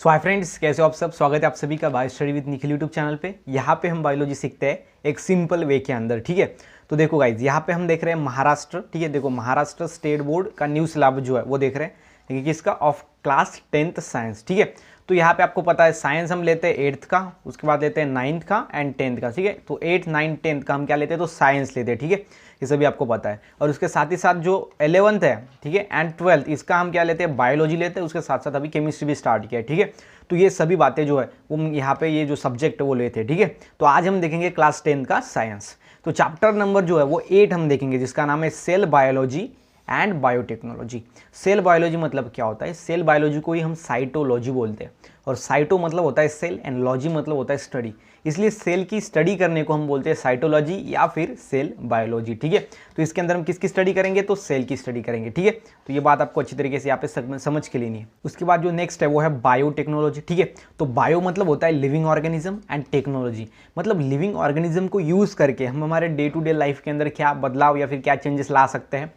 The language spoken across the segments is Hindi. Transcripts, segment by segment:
सो हाय फ्रेंड्स, कैसे हो आप सब। स्वागत है आप सभी का bio study with Nikhil YouTube channel पे। यहाँ पे हम बायोलॉजी सीखते हैं एक सिंपल वे के अंदर, ठीक है। तो देखो गाइज, यहाँ पे हम देख रहे हैं महाराष्ट्र, ठीक है। देखो महाराष्ट्र स्टेट बोर्ड का न्यू सिलेबस जो है वो देख रहे हैं, देखिए किसका, ऑफ क्लास 10th साइंस, ठीक है। तो यहाँ पे आपको पता है साइंस हम लेते हैं 8th का, उसके बाद लेते हैं 9th का एंड 10th का, ठीक है। तो 8, 9, 10th का हम क्या लेते हैं, तो साइंस लेते हैं, ठीक है। ये सभी आपको पता है। और उसके साथ ही साथ जो 11th है, ठीक है, एंड 12th, इसका हम क्या लेते हैं, बायोलॉजी लेते हैं। उसके साथ साथ अभी केमिस्ट्री भी स्टार्ट किया है, ठीक है। तो ये सभी बातें जो है वो यहाँ पे ये जो सब्जेक्ट है वो लेते हैं, ठीक है। तो आज हम देखेंगे क्लास 10 का साइंस। तो चैप्टर नंबर जो है वो 8 हम देखेंगे, जिसका नाम है cell biology and biotechnology. Cell biology मतलब क्या होता है, सेल बायोलॉजी को ही हम साइटोलॉजी बोलते हैं। और साइटो मतलब होता है सेल एंड लॉजी मतलब होता है स्टडी, इसलिए सेल की स्टडी करने को हम बोलते हैं साइटोलॉजी या फिर सेल बायोलॉजी, ठीक है। तो इसके अंदर हम किसकी स्टडी करेंगे, तो सेल की स्टडी करेंगे, ठीक है। तो ये बात आपको अच्छी तरीके से यहाँ पे समझ के लेनी है। उसके बाद जो नेक्स्ट है वो है बायोटेक्नोलॉजी, ठीक है। तो बायो मतलब होता है लिविंग ऑर्गेनिज्म एंड टेक्नोलॉजी मतलब लिविंग ऑर्गेनिज्म को यूज़ करके हम हमारे डे टू डे लाइफ के अंदर क्या बदलाव या फिर क्या चेंजेस ला सकते हैं,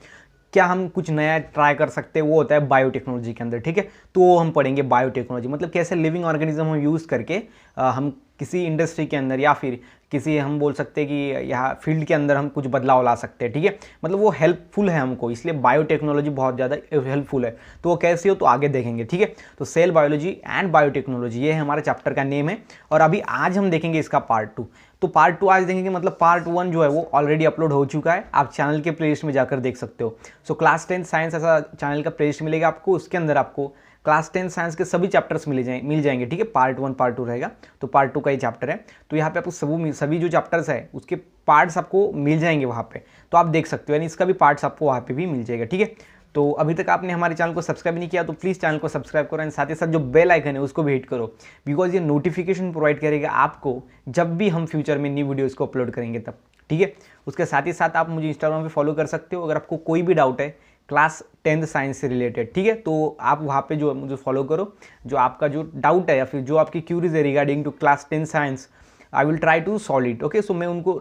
क्या हम कुछ नया ट्राई कर सकते हैं, वो होता है बायोटेक्नोलॉजी के अंदर, ठीक है। तो वो हम पढ़ेंगे बायोटेक्नोलॉजी मतलब कैसे लिविंग ऑर्गेनिज्म हम यूज़ करके हम किसी इंडस्ट्री के अंदर या फिर किसी हम बोल सकते हैं कि यहाँ फील्ड के अंदर हम कुछ बदलाव ला सकते हैं, ठीक है। मतलब वो हेल्पफुल है हमको, इसलिए बायोटेक्नोलॉजी बहुत ज़्यादा हेल्पफुल है। तो वो कैसी हो तो आगे देखेंगे, ठीक है। तो सेल बायोलॉजी एंड बायोटेक्नोलॉजी ये है हमारे चैप्टर का नेम है। और अभी आज हम देखेंगे इसका पार्ट 2। तो पार्ट 2 आज देखेंगे, मतलब पार्ट 1 जो है वो ऑलरेडी अपलोड हो चुका है, आप चैनल के प्लेलिस्ट में जाकर देख सकते हो। सो क्लास 10 साइंस ऐसा चैनल का प्लेलिस्ट मिलेगा आपको, उसके अंदर आपको क्लास 10 साइंस के सभी चैप्टर्स मिल जाएंगे, ठीक है। पार्ट 1 पार्ट 2 रहेगा, तो पार्ट 2 का ही चैप्टर है। तो यहाँ पे आपको सभी जो चैप्टर्स है उसके पार्ट्स आपको मिल जाएंगे वहाँ पे, तो आप देख सकते हो, यानी इसका भी पार्ट्स आपको वहाँ पे भी मिल जाएगा, ठीक है। तो अभी तक आपने हमारे चैनल को सब्सक्राइब नहीं किया तो प्लीज़ चैनल को सब्सक्राइब करो एंड साथ ही साथ जो बेल आइकन है उसको भी हिट करो, बिकॉज ये नोटिफिकेशन प्रोवाइड करेगा आपको जब भी हम फ्यूचर में न्यू वीडियोज़ को अपलोड करेंगे तब, ठीक है। उसके साथ ही साथ आप मुझे इंस्टाग्राम पे फॉलो कर सकते हो अगर आपको कोई भी डाउट है क्लास 10th साइंस से रिलेटेड, ठीक है। तो आप वहाँ पे जो मुझे फॉलो करो, जो आपका जो डाउट है या फिर जो आपकी क्यूरीज है regarding to class 10 science, I will try to solve it, okay. So मैं उनको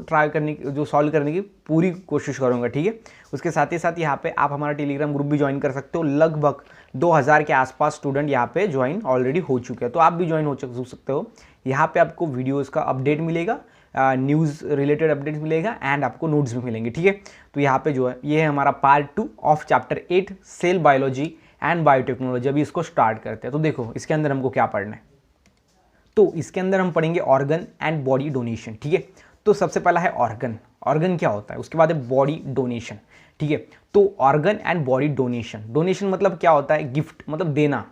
सॉल्व करने की पूरी कोशिश करूँगा, ठीक है। उसके साथ ही साथ यहाँ पे आप हमारा टेलीग्राम ग्रुप भी ज्वाइन कर सकते हो। लगभग 2000 के आसपास स्टूडेंट यहाँ पे ज्वाइन ऑलरेडी हो चुके हैं, तो आप भी ज्वाइन हो सकते हो। यहाँ पे आपको वीडियोज़ का अपडेट मिलेगा, न्यूज़ रिलेटेड अपडेट्स मिलेगा एंड आपको नोट्स भी मिलेंगे, ठीक है। तो यहाँ पे जो है ये है हमारा part 2 of chapter 8 cell biology and biotechnology. अभी इसको स्टार्ट करते हैं। तो देखो इसके अंदर हमको क्या पढ़ना है, तो इसके अंदर हम पढ़ेंगे ऑर्गन एंड बॉडी डोनेशन, ठीक है। तो सबसे पहला है ऑर्गन क्या होता है, उसके बाद है बॉडी डोनेशन, ठीक है। तो ऑर्गन एंड बॉडी डोनेशन मतलब क्या होता है, गिफ्ट मतलब देना,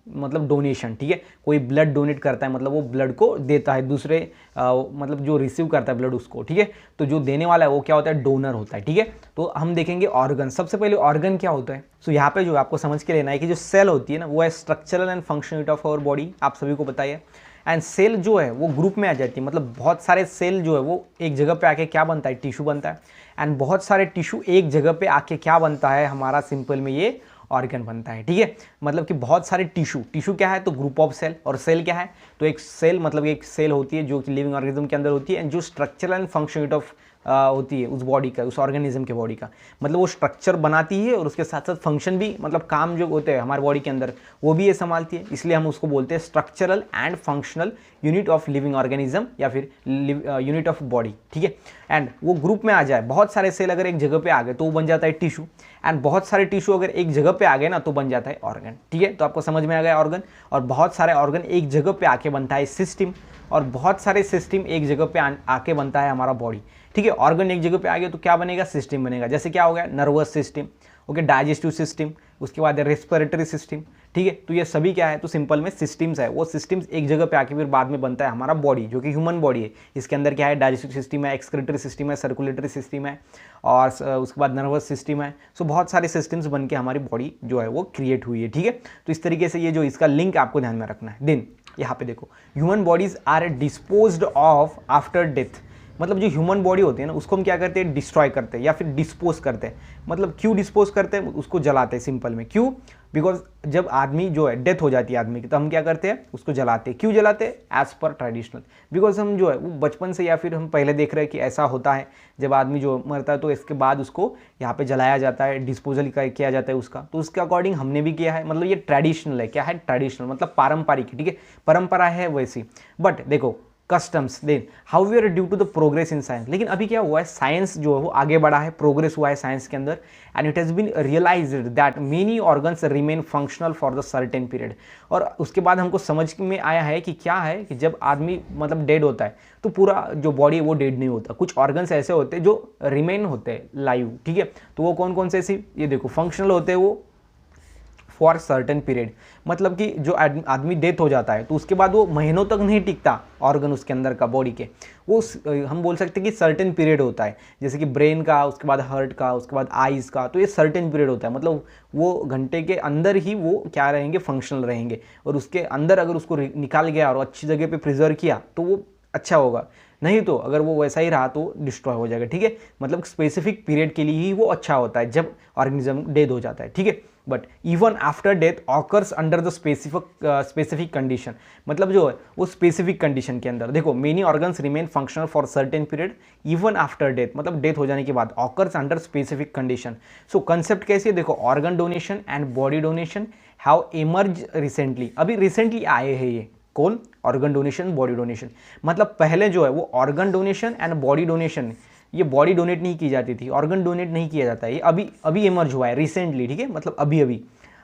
मतलब डोनेशन, ठीक है। कोई ब्लड डोनेट करता है मतलब वो ब्लड को देता है दूसरे मतलब जो रिसीव करता है ब्लड उसको, ठीक है। तो जो देने वाला है वो क्या होता है, डोनर होता है, ठीक है। तो हम देखेंगे ऑर्गन। सबसे पहले ऑर्गन क्या होता है, सो यहाँ पे जो आपको समझ के लेना है कि जो सेल होती है ना वो है structural and functional unit of our body, आप सभी को बताइए। एंड सेल जो है वो ग्रुप में आ जाती है, मतलब बहुत सारे सेल जो है वो एक जगह पे आके क्या बनता है, टिश्यू बनता है। एंड बहुत सारे टिश्यू एक जगह पे आके क्या बनता है, हमारा सिंपल में ये ऑर्गन बनता है, ठीक है। मतलब कि बहुत सारे टिश्यू क्या है, तो ग्रुप ऑफ सेल। और सेल क्या है, तो एक सेल मतलब एक सेल होती है जो कि लिविंग ऑर्गेनिज्म के अंदर होती है एंड जो structural and function unit of होती है उस बॉडी का, उस ऑर्गेनिज्म के बॉडी का, मतलब वो स्ट्रक्चर बनाती है और उसके साथ साथ फंक्शन भी, मतलब काम जो होते हैं हमारे बॉडी के अंदर वो भी ये संभालती है। इसलिए हम उसको बोलते हैं structural and functional unit of living organism या फिर यूनिट ऑफ बॉडी, ठीक है। एंड वो ग्रुप में आ जाए, बहुत सारे सेल अगर एक जगह पे आ गए तो वो बन जाता है टिश्यू, एंड बहुत सारे टिश्यू अगर एक जगह पे आ गए ना तो बन जाता है ऑर्गन, ठीक है। तो आपको समझ में आ गया ऑर्गन। और बहुत सारे ऑर्गन एक जगह पे आके बनता है सिस्टम, और बहुत सारे सिस्टम एक जगह पे आके बनता है हमारा बॉडी, ठीक है। ऑर्गन एक जगह पे आ गया तो क्या बनेगा, सिस्टम बनेगा। जैसे क्या हो गया, nervous system, okay, digestive system, उसके बाद रेस्पिरेटरी सिस्टम, ठीक है। तो ये सभी क्या है, तो सिंपल में सिस्टम्स है। वो सिस्टम्स एक जगह पे आके फिर बाद में बनता है हमारा बॉडी, जो कि ह्यूमन बॉडी है। इसके अंदर क्या है, डाइजेस्टिव सिस्टम है, एक्सक्रीटरी सिस्टम है, सर्कुलेटरी सिस्टम है और उसके बाद नर्वस सिस्टम है। सो बहुत सारे सिस्टम्स बन के हमारी बॉडी जो है वो क्रिएट हुई है, ठीक है। तो इस तरीके से ये जो इसका लिंक आपको ध्यान में रखना है। देन यहाँ पे देखो, human bodies are disposed of after death, मतलब जो ह्यूमन बॉडी होती है ना उसको हम क्या करते हैं, डिस्ट्रॉय करते हैं या फिर डिस्पोज करते हैं। मतलब क्यों डिस्पोज करते हैं, उसको जलाते हैं सिंपल में। क्यों? बिकॉज जब आदमी जो है डेथ हो जाती है आदमी की, तो हम क्या करते हैं, उसको जलाते हैं। क्यों जलाते हैं? एज पर ट्रेडिशनल, बिकॉज हम जो है वो बचपन से या फिर हम पहले देख रहे हैं कि ऐसा होता है, जब आदमी जो मरता है तो इसके बाद उसको यहाँ पे जलाया जाता है, डिस्पोजल किया जाता है उसका। तो उसके अकॉर्डिंग हमने भी किया है, मतलब ये ट्रेडिशनल है। क्या है? ट्रेडिशनल मतलब पारंपरिक, ठीक है, परंपरा है वैसी। बट देखो customs then however due to the progress in science, लेकिन अभी क्या हुआ है, साइंस जो है वो आगे बढ़ा है, प्रोग्रेस हुआ है साइंस के अंदर, and it has been realised that many organs remain functional for the certain period. और उसके बाद हमको समझ में आया है कि क्या है कि जब आदमी मतलब डेड होता है तो पूरा जो बॉडी है वो डेड नहीं होता, कुछ ऑर्गन्स ऐसे होते हैं जो रिमेन होते हैं लाइव, ठीक है। तो वो कौन कौन से ऐसे, ये देखो फंक्शनल होते हैं वो फॉर सर्टेन पीरियड, मतलब कि जो आदमी डेथ हो जाता है तो उसके बाद वो महीनों तक नहीं टिकता ऑर्गन उसके अंदर का, बॉडी के, वो हम बोल सकते हैं कि सर्टेन पीरियड होता है। जैसे कि ब्रेन का, उसके बाद हार्ट का, उसके बाद आइज़ का, तो ये सर्टेन पीरियड होता है। मतलब वो घंटे के अंदर ही वो क्या रहेंगे, फंक्शनल रहेंगे, और उसके अंदर अगर उसको निकाल गया और अच्छी जगह पर प्रिजर्व किया तो वो अच्छा होगा, नहीं तो अगर वो वैसा ही रहा तो डिस्ट्रॉय हो जाएगा, ठीक है। मतलब स्पेसिफिक पीरियड के लिए ही वो अच्छा होता है जब ऑर्गेनिज्म डेथ हो जाता है, ठीक है। But even after death occurs under the specific condition, मतलब जो है वो स्पेसिफिक कंडीशन के अंदर। देखो many organs remain functional for certain period even after death, मतलब डेथ हो जाने के बाद, ऑकर्स अंडर स्पेसिफिक कंडीशन। सो कंसेप्ट कैसे है, देखो organ donation and body donation have emerge recently, अभी रिसेंटली आए हैं ये, कौन? Organ donation, body donation. मतलब पहले जो है वो organ donation and body donation, ये बॉडी डोनेट नहीं की जाती थी, ऑर्गन डोनेट नहीं किया जाता है, ये अभी अभी इमर्ज हुआ है रिसेंटली, ठीक है, मतलब अभी अभी।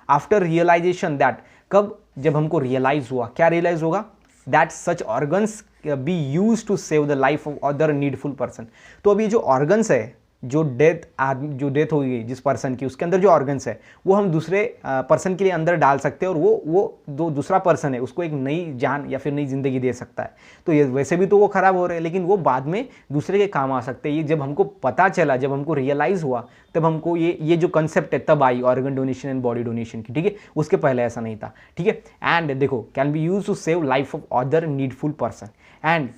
आफ्टर रियलाइजेशन दैट, कब? जब हमको रियलाइज हुआ, क्या रियलाइज होगा? That such organs be use to save the life of other needful person. तो अभी जो ऑर्गन्स है, जो डेथ हो गई जिस पर्सन की, उसके अंदर जो ऑर्गन्स है वो हम दूसरे पर्सन के लिए अंदर डाल सकते हैं, और वो दूसरा पर्सन है उसको एक नई जान या फिर नई जिंदगी दे सकता है। तो ये वैसे भी तो वो खराब हो रहे हैं, लेकिन वो बाद में दूसरे के काम आ सकते हैं। ये जब हमको पता चला, जब हमको रियलाइज हुआ, तब हमको ये जो कंसेप्ट है तब आई organ donation and body donation की, ठीक है। उसके पहले ऐसा नहीं था, ठीक है। एंड देखो can be use to save life of other needful person and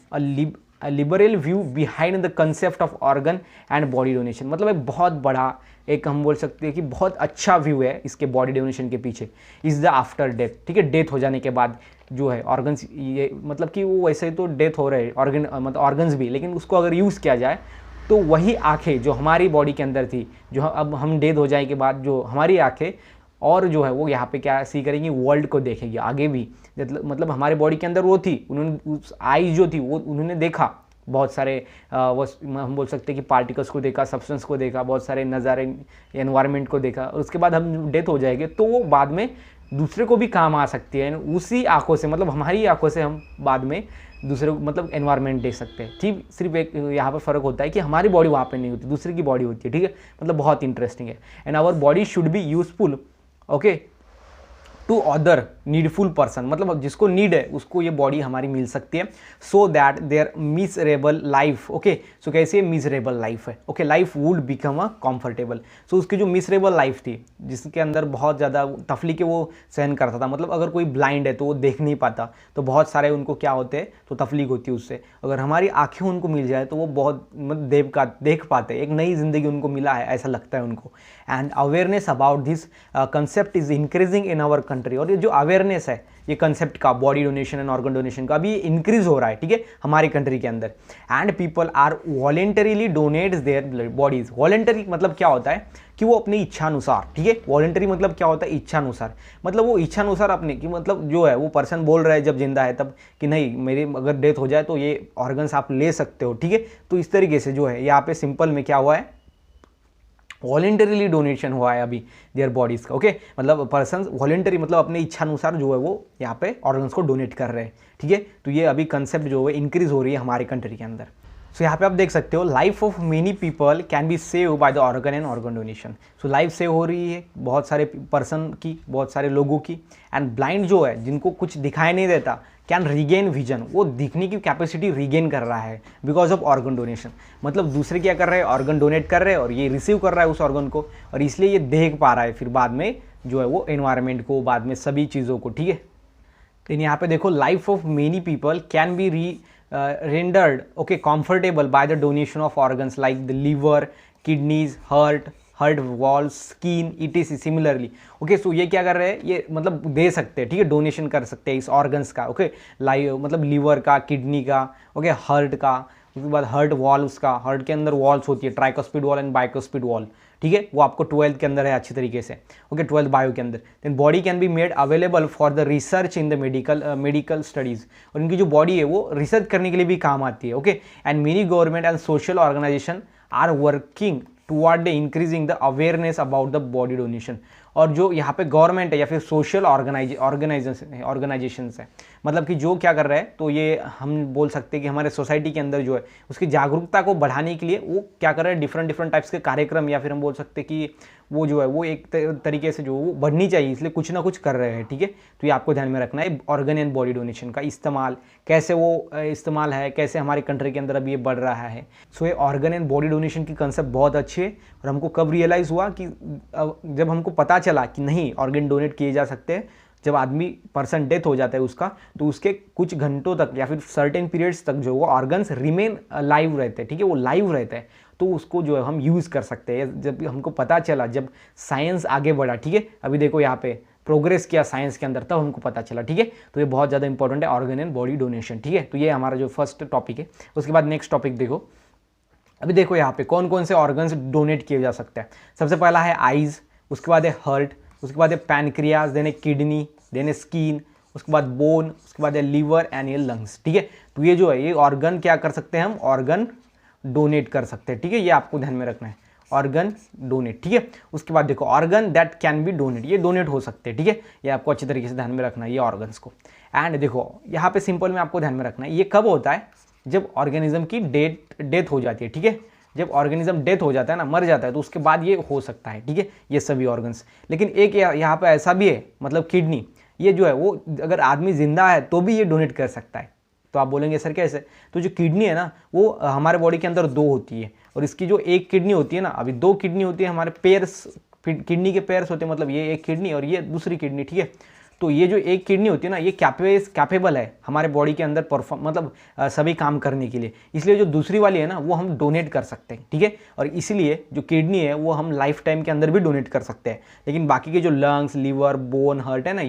a liberal view behind the concept of organ and body donation, मतलब एक बहुत बड़ा, एक हम बोल सकते हैं कि बहुत अच्छा व्यू है इसके बॉडी डोनेशन के पीछे, इज द आफ्टर डेथ, ठीक है। डेथ हो जाने के बाद जो है ऑर्गन्स, ये मतलब कि वो वैसे ही तो डेथ हो रहे ऑर्गन, मतलब ऑर्गन्स भी, लेकिन उसको अगर यूज़ किया जाए तो वही आँखें जो हमारी बॉडी के अंदर थी, जो अब हम डेथ हो जाए के बाद जो हमारी आँखें, और जो है वो यहाँ पे क्या सी करेंगी, वर्ल्ड को देखेगी आगे भी। मतलब हमारे बॉडी के अंदर वो थी, उन्होंने उस आई जो थी वो उन्होंने देखा, बहुत सारे वो हम बोल सकते हैं कि पार्टिकल्स को देखा, सब्सटेंस को देखा, बहुत सारे नज़ारे, एनवायरनमेंट को देखा, और उसके बाद हम डेथ हो जाएंगे तो वो बाद में दूसरे को भी काम आ सकती है उसी आंखों से, मतलब हमारी आंखों से हम बाद में दूसरे को मतलब एनवायरनमेंट देख सकते हैं। ठीक, सिर्फ एक यहाँ पर फ़र्क होता है कि हमारी बॉडी वहाँ पे नहीं होती, दूसरे की बॉडी होती है, ठीक है। मतलब बहुत इंटरेस्टिंग है। And our body should be useful, okay, to other needful person, मतलब जिसको नीड है उसको ये बॉडी हमारी मिल सकती है, so that there miserable life, okay, so कैसे मिजरेबल लाइफ है, okay, life would become a comfortable. So उसकी जो मिजरेबल लाइफ थी, जिसके अंदर बहुत ज़्यादा तकलीफें वो सहन करता था, मतलब अगर कोई ब्लाइंड है तो वो देख नहीं पाता, तो बहुत सारे उनको क्या होते हैं, तो तकलीफ होती है उससे। अगर हमारी आंखें उनको मिल जाए तो वो बहुत मतलब देख पाते, एक नई जिंदगी उनको मिला है ऐसा लगता है उनको। And awareness about this concept is increasing in our country, और ये जो अवेयरनेस है ये कंसेप्ट का, body donation and organ donation का, अभी इंक्रीज हो रहा है, ठीक है, हमारी कंट्री के अंदर। And people are voluntarily donates their bodies. Voluntary मतलब क्या होता है कि वो अपनी इच्छानुसार, ठीक है, वॉलेंटरी मतलब क्या होता है, इच्छानुसार, मतलब वो इच्छानुसार अपने की, मतलब जो है वो पर्सन बोल रहा है जब जिंदा है तब कि नहीं मेरी अगर डेथ हो जाए तो ये ऑर्गन्स आप ले सकते हो, ठीक है। तो इस तरीके से जो है यहाँ पे सिंपल में क्या हुआ है, वॉलेंटरीली डोनेशन हुआ है अभी देयर बॉडीज़ का, ओके, मतलब पर्सन वॉलेंटरी मतलब अपने इच्छानुसार जो है वो यहाँ पे ऑर्गन्स को डोनेट कर रहे हैं, ठीक है। तो ये अभी कंसेप्ट जो है इंक्रीज हो रही है हमारे कंट्री के अंदर। सो यहाँ पे आप देख सकते हो, life of many people can be save by the organ and organ donation. So life save हो रही है बहुत सारे पर्सन की, बहुत सारे लोगों की। एंड ब्लाइंड जो है, जिनको कुछ दिखाई नहीं देता, कैन रीगेन विजन, वो दिखने की कैपेसिटी रीगेन कर रहा है बिकॉज ऑफ ऑर्गन डोनेशन। मतलब दूसरे क्या कर रहे हैं, ऑर्गन डोनेट कर रहे हैं और ये रिसीव कर रहा है उस ऑर्गन को, और इसलिए ये देख पा रहा है फिर बाद में जो है वो एनवायरनमेंट को, बाद में सभी चीज़ों को, ठीक है। लेकिन यहाँ पे देखो, life of many people can be rendered okay comfortable by the donation of organs like the liver, kidneys, heart walls, skin etc similarly. Okay so ये क्या कर रहे हैं, ये मतलब दे सकते हैं, ठीक है, डोनेशन कर सकते हैं इस ऑर्गन्स का। ओके मतलब लीवर का, किडनी का, ओके हार्ट का, उसके बाद हार्ट वॉल, उसका हार्ट के अंदर वॉल्स होती है, ट्राइकोस्पिड वॉल एंड बाइकोस्पिड वॉल, ठीक है, वो आपको 12th के अंदर है अच्छी तरीके से। ओके 12th बायो के अंदर। Then body can be made available for the research in the medical studies, और इनकी जो बॉडी है वो रिसर्च करने के लिए भी काम आती है। Okay and many government and social organisation are working toward increasing the awareness about the body donation. और जो यहाँ पे गवर्नमेंट है या फिर सोशल ऑर्गेनाइजेशंस है, मतलब कि जो क्या कर रहा है, तो ये हम बोल सकते हैं कि हमारे सोसाइटी के अंदर जो है उसकी जागरूकता को बढ़ाने के लिए वो क्या कर रहे हैं, डिफरेंट टाइप्स के कार्यक्रम, या फिर हम बोल सकते हैं कि वो जो है वो एक तरीके से जो वो बढ़नी चाहिए, इसलिए कुछ ना कुछ कर रहे हैं। ठीक है, तो ये आपको ध्यान में रखना है। ऑर्गन एंड बॉडी डोनेशन का इस्तेमाल कैसे वो इस्तेमाल है, कैसे हमारी कंट्री के अंदर अभी ये बढ़ रहा है। सो ये ऑर्गन एंड बॉडी डोनेशन की कंसेप्ट बहुत अच्छी है, और हमको कब रियलाइज़ हुआ कि जब हमको पता चला कि नहीं ऑर्गन डोनेट किए जा सकते हैं, जब आदमी पर्सन डेथ हो जाता है उसका, तो उसके कुछ घंटों तक या फिर सर्टेन पीरियड्स तक जो वो ऑर्गन्स रिमेन लाइव रहते हैं। ठीक है, वो लाइव रहता है, तो उसको जो है हम यूज़ कर सकते हैं। जब हमको पता चला, जब साइंस आगे बढ़ा, ठीक है, अभी देखो यहाँ पे प्रोग्रेस किया साइंस के अंदर, तब हमको पता चला। ठीक है, तो ये बहुत ज़्यादा इंपॉर्टेंट है ऑर्गन एंड बॉडी डोनेशन। ठीक है, तो ये हमारा जो फर्स्ट टॉपिक है। उसके बाद नेक्स्ट टॉपिक देखो, अभी देखो यहाँ पे कौन कौन से ऑर्गन्स डोनेट किए जा सकते हैं। सबसे पहला है आइज़, उसके बाद है हार्ट, उसके बाद है पैनक्रियाज, देन है किडनी, देन है स्किन, उसके बाद बोन, उसके बाद है लीवर एंड ये लंग्स। ठीक है, तो ये जो है ये ऑर्गन क्या कर सकते हैं, हम ऑर्गन डोनेट कर सकते हैं। ठीक है, ये आपको ध्यान में रखना है, ऑर्गन डोनेट। ठीक है, उसके बाद देखो organ that can be donate, ये डोनेट हो सकते हैं। ठीक है, ये आपको अच्छी तरीके से ध्यान में रखना है ये ऑर्गन्स को। एंड देखो यहाँ पे सिंपल में आपको ध्यान में रखना है, ये कब होता है, जब ऑर्गेनिज्म की डेथ हो जाती है। ठीक है, जब ऑर्गेनिज्म डेथ हो जाता है ना, मर जाता है, तो उसके बाद ये हो सकता है। ठीक है, ये सभी ऑर्गन्स। लेकिन एक यहाँ पे ऐसा भी है, मतलब किडनी, ये जो है वो अगर आदमी जिंदा है तो भी ये डोनेट कर सकता है। तो आप बोलेंगे सर कैसे, तो जो किडनी है ना वो हमारे बॉडी के अंदर दो होती है, और इसकी जो एक किडनी होती है ना, अभी दो किडनी होती है, हमारे पेयर्स, किडनी के पेयर्स होते हैं, मतलब ये एक किडनी और ये दूसरी किडनी। ठीक है, तो ये जो एक किडनी होती है ना, ये कैपेबल है हमारे बॉडी के अंदर परफॉर्म, मतलब सभी काम करने के लिए। इसलिए जो दूसरी वाली है ना वो हम डोनेट कर सकते हैं। ठीक है, और इसीलिए जो किडनी है वो हम लाइफ टाइम के अंदर भी डोनेट कर सकते हैं। लेकिन बाकी के जो लंग्स, लीवर, बोन, हार्ट है ना,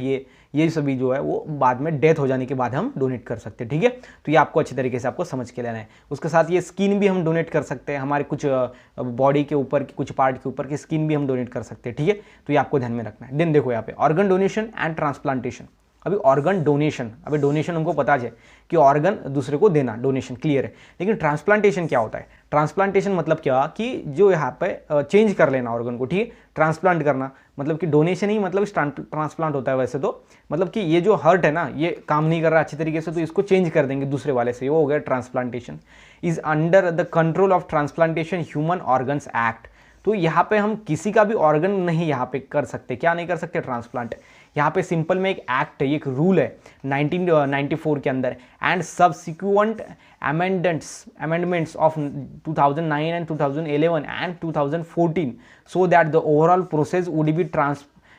ये सभी जो है वो बाद में डेथ हो जाने के बाद हम डोनेट कर सकते हैं। ठीक है, तो ये आपको अच्छी तरीके से आपको समझ के लेना है। उसके साथ ये स्किन भी हम डोनेट कर सकते हैं, हमारे कुछ बॉडी के ऊपर की कुछ पार्ट के ऊपर की स्किन भी हम डोनेट कर सकते हैं। ठीक है, तो ये आपको ध्यान में रखना है। देन देखो यहाँ पे ऑर्गन डोनेशन एंड ट्रांसप्लांटेशन। अभी ऑर्गन डोनेशन, अभी डोनेशन हमको पता है कि ऑर्गन दूसरे को देना, डोनेशन क्लियर है। लेकिन ट्रांसप्लांटेशन क्या होता है, ट्रांसप्लांटेशन मतलब क्या कि जो यहाँ पे चेंज कर लेना ऑर्गन को। ठीक है, ट्रांसप्लांट करना मतलब कि डोनेशन ही मतलब ट्रांसप्लांट होता है वैसे तो, मतलब कि ये जो हार्ट है ना ये काम नहीं कर रहा अच्छी तरीके से, तो इसको चेंज कर देंगे दूसरे वाले से, वो हो गया transplantation. Is under the control of transplantation human organs act. तो यहाँ पे हम किसी का भी ऑर्गन नहीं यहाँ पे कर सकते, क्या नहीं कर सकते, ट्रांसप्लांट। यहाँ पे सिंपल में एक एक्ट है, एक रूल है 1994 के अंदर, and subsequent amendments of 2009 and 2011 and 2014 so that the overall process would be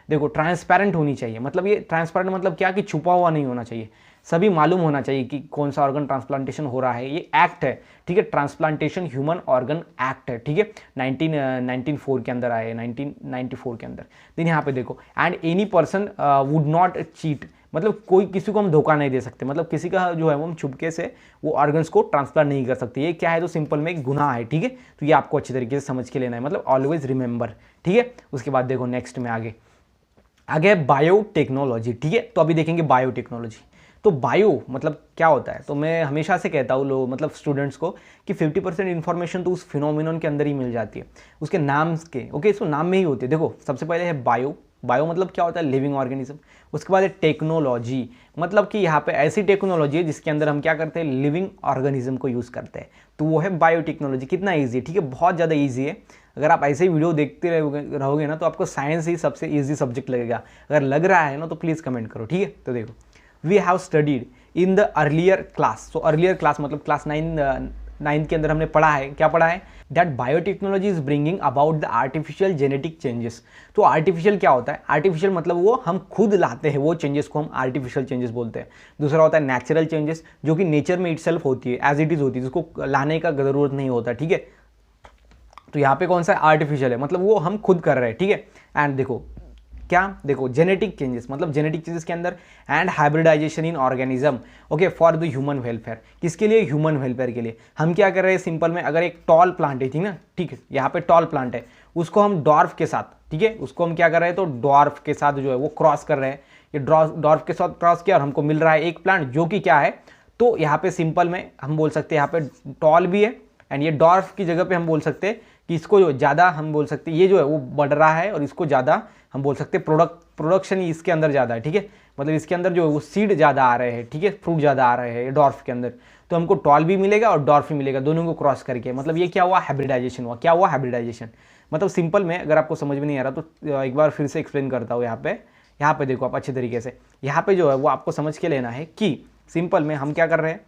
देखो ट्रांसपेरेंट होनी चाहिए। मतलब ये ट्रांसपेरेंट मतलब क्या कि छुपा हुआ नहीं होना चाहिए, सभी मालूम होना चाहिए कि कौन सा ऑर्गन ट्रांसप्लांटेशन हो रहा है। ये एक्ट है, ठीक है, ट्रांसप्लांटेशन ह्यूमन ऑर्गन एक्ट है। ठीक है, 1994 के अंदर आए, 1994 के अंदर। देन यहाँ पे देखो, and any person would not cheat, मतलब कोई किसी को हम धोखा नहीं दे सकते, मतलब किसी का जो है वो हम छुपके से वो ऑर्गन्स को ट्रांसप्लांट नहीं कर सकते। ये क्या है, तो सिंपल में एक गुनाह है। ठीक है, तो ये आपको अच्छी तरीके से समझ के लेना है, मतलब ऑलवेज रिमेंबर। ठीक है, उसके बाद देखो नेक्स्ट में आगे है बायोटेक्नोलॉजी। ठीक है, तो अभी देखेंगे बायोटेक्नोलॉजी। तो बायो मतलब क्या होता है, तो मैं हमेशा से कहता हूँ लोग, मतलब स्टूडेंट्स को, कि 50% इन्फॉर्मेशन तो उस फिनोमिनन के अंदर ही मिल जाती है, उसके नाम के। ओके, इसको नाम में ही होते हैं। देखो सबसे पहले है बायो, बायो मतलब क्या होता है, लिविंग ऑर्गेनिज्म। उसके बाद है टेक्नोलॉजी, मतलब कि यहाँ पे ऐसी टेक्नोलॉजी है जिसके अंदर हम क्या करते हैं, लिविंग ऑर्गेनिज्म को यूज़ करते हैं, तो वो है बायोटेक्नोलॉजी। कितना ईजी है, ठीक है, बहुत ज़्यादा ईजी है। अगर आप ऐसे ही वीडियो देखते रहोगे ना तो आपको साइंस ही सबसे ईजी सब्जेक्ट लगेगा। अगर लग रहा है ना तो प्लीज़ कमेंट करो। ठीक है, तो देखो we have studied in the earlier class. So earlier class मतलब क्लास 9th के अंदर हमने पढ़ा है, क्या पढ़ा है, that biotechnology is bringing about the artificial genetic changes. तो आर्टिफिशियल क्या होता है, आर्टिफिशियल मतलब वो हम खुद लाते हैं, वो चेंजेस को हम आर्टिफिशियल चेंजेस बोलते हैं। दूसरा होता है नेचुरल चेंजेस, जो कि नेचर में इटसेल्फ होती है, एज इट इज होती है, जिसको लाने का जरूरत नहीं होता, ठीक है। तो यहाँ पे कौन सा आर्टिफिशियल है, मतलब वो हम खुद कर रहे हैं, ठीक है। एंड देखो क्या, देखो जेनेटिक चेंजेस, मतलब जेनेटिक चेंजेस के अंदर and hybridisation in organism, okay, for the human welfare. किसके लिए, ह्यूमन वेलफेयर के लिए। हम क्या कर रहे हैं सिंपल में, अगर एक टॉल प्लांट है, ठीक ना, ठीक है, यहाँ पे टॉल प्लांट है, उसको हम डॉर्फ के साथ, ठीक है, उसको हम क्या कर रहे हैं, तो डॉर्फ के साथ जो है वो क्रॉस कर रहे हैं, ये डॉर्फ के साथ क्रॉस किया और हमको मिल रहा है एक प्लांट जो कि क्या है, तो यहाँ पे सिंपल में हम बोल सकते हैं यहाँ पे टॉल भी है एंड ये डॉर्फ की जगह पे हम बोल सकते हैं कि इसको जो ज़्यादा हम बोल सकते हैं ये जो है वो बढ़ रहा है और इसको ज़्यादा हम बोल सकते हैं प्रोडक्शन ही इसके अंदर ज़्यादा है, ठीक है, मतलब इसके अंदर जो है वो सीड ज़्यादा आ रहे हैं, ठीक है, फ्रूट ज़्यादा आ रहे हैं डॉर्फ के अंदर, तो हमको टॉल भी मिलेगा और डॉर्फ भी मिलेगा, दोनों को क्रॉस करके, मतलब ये क्या हुआ, हाइब्रिडाइजेशन हुआ। क्या हुआ, हाइब्रिडाइजेशन। मतलब सिंपल में अगर आपको समझ में नहीं आ रहा तो एक बार फिर से एक्सप्लेन करता हूँ। यहाँ पे देखो आप अच्छे तरीके से, यहाँ पे जो है वो आपको समझ के लेना है कि सिंपल में हम क्या कर रहे हैं,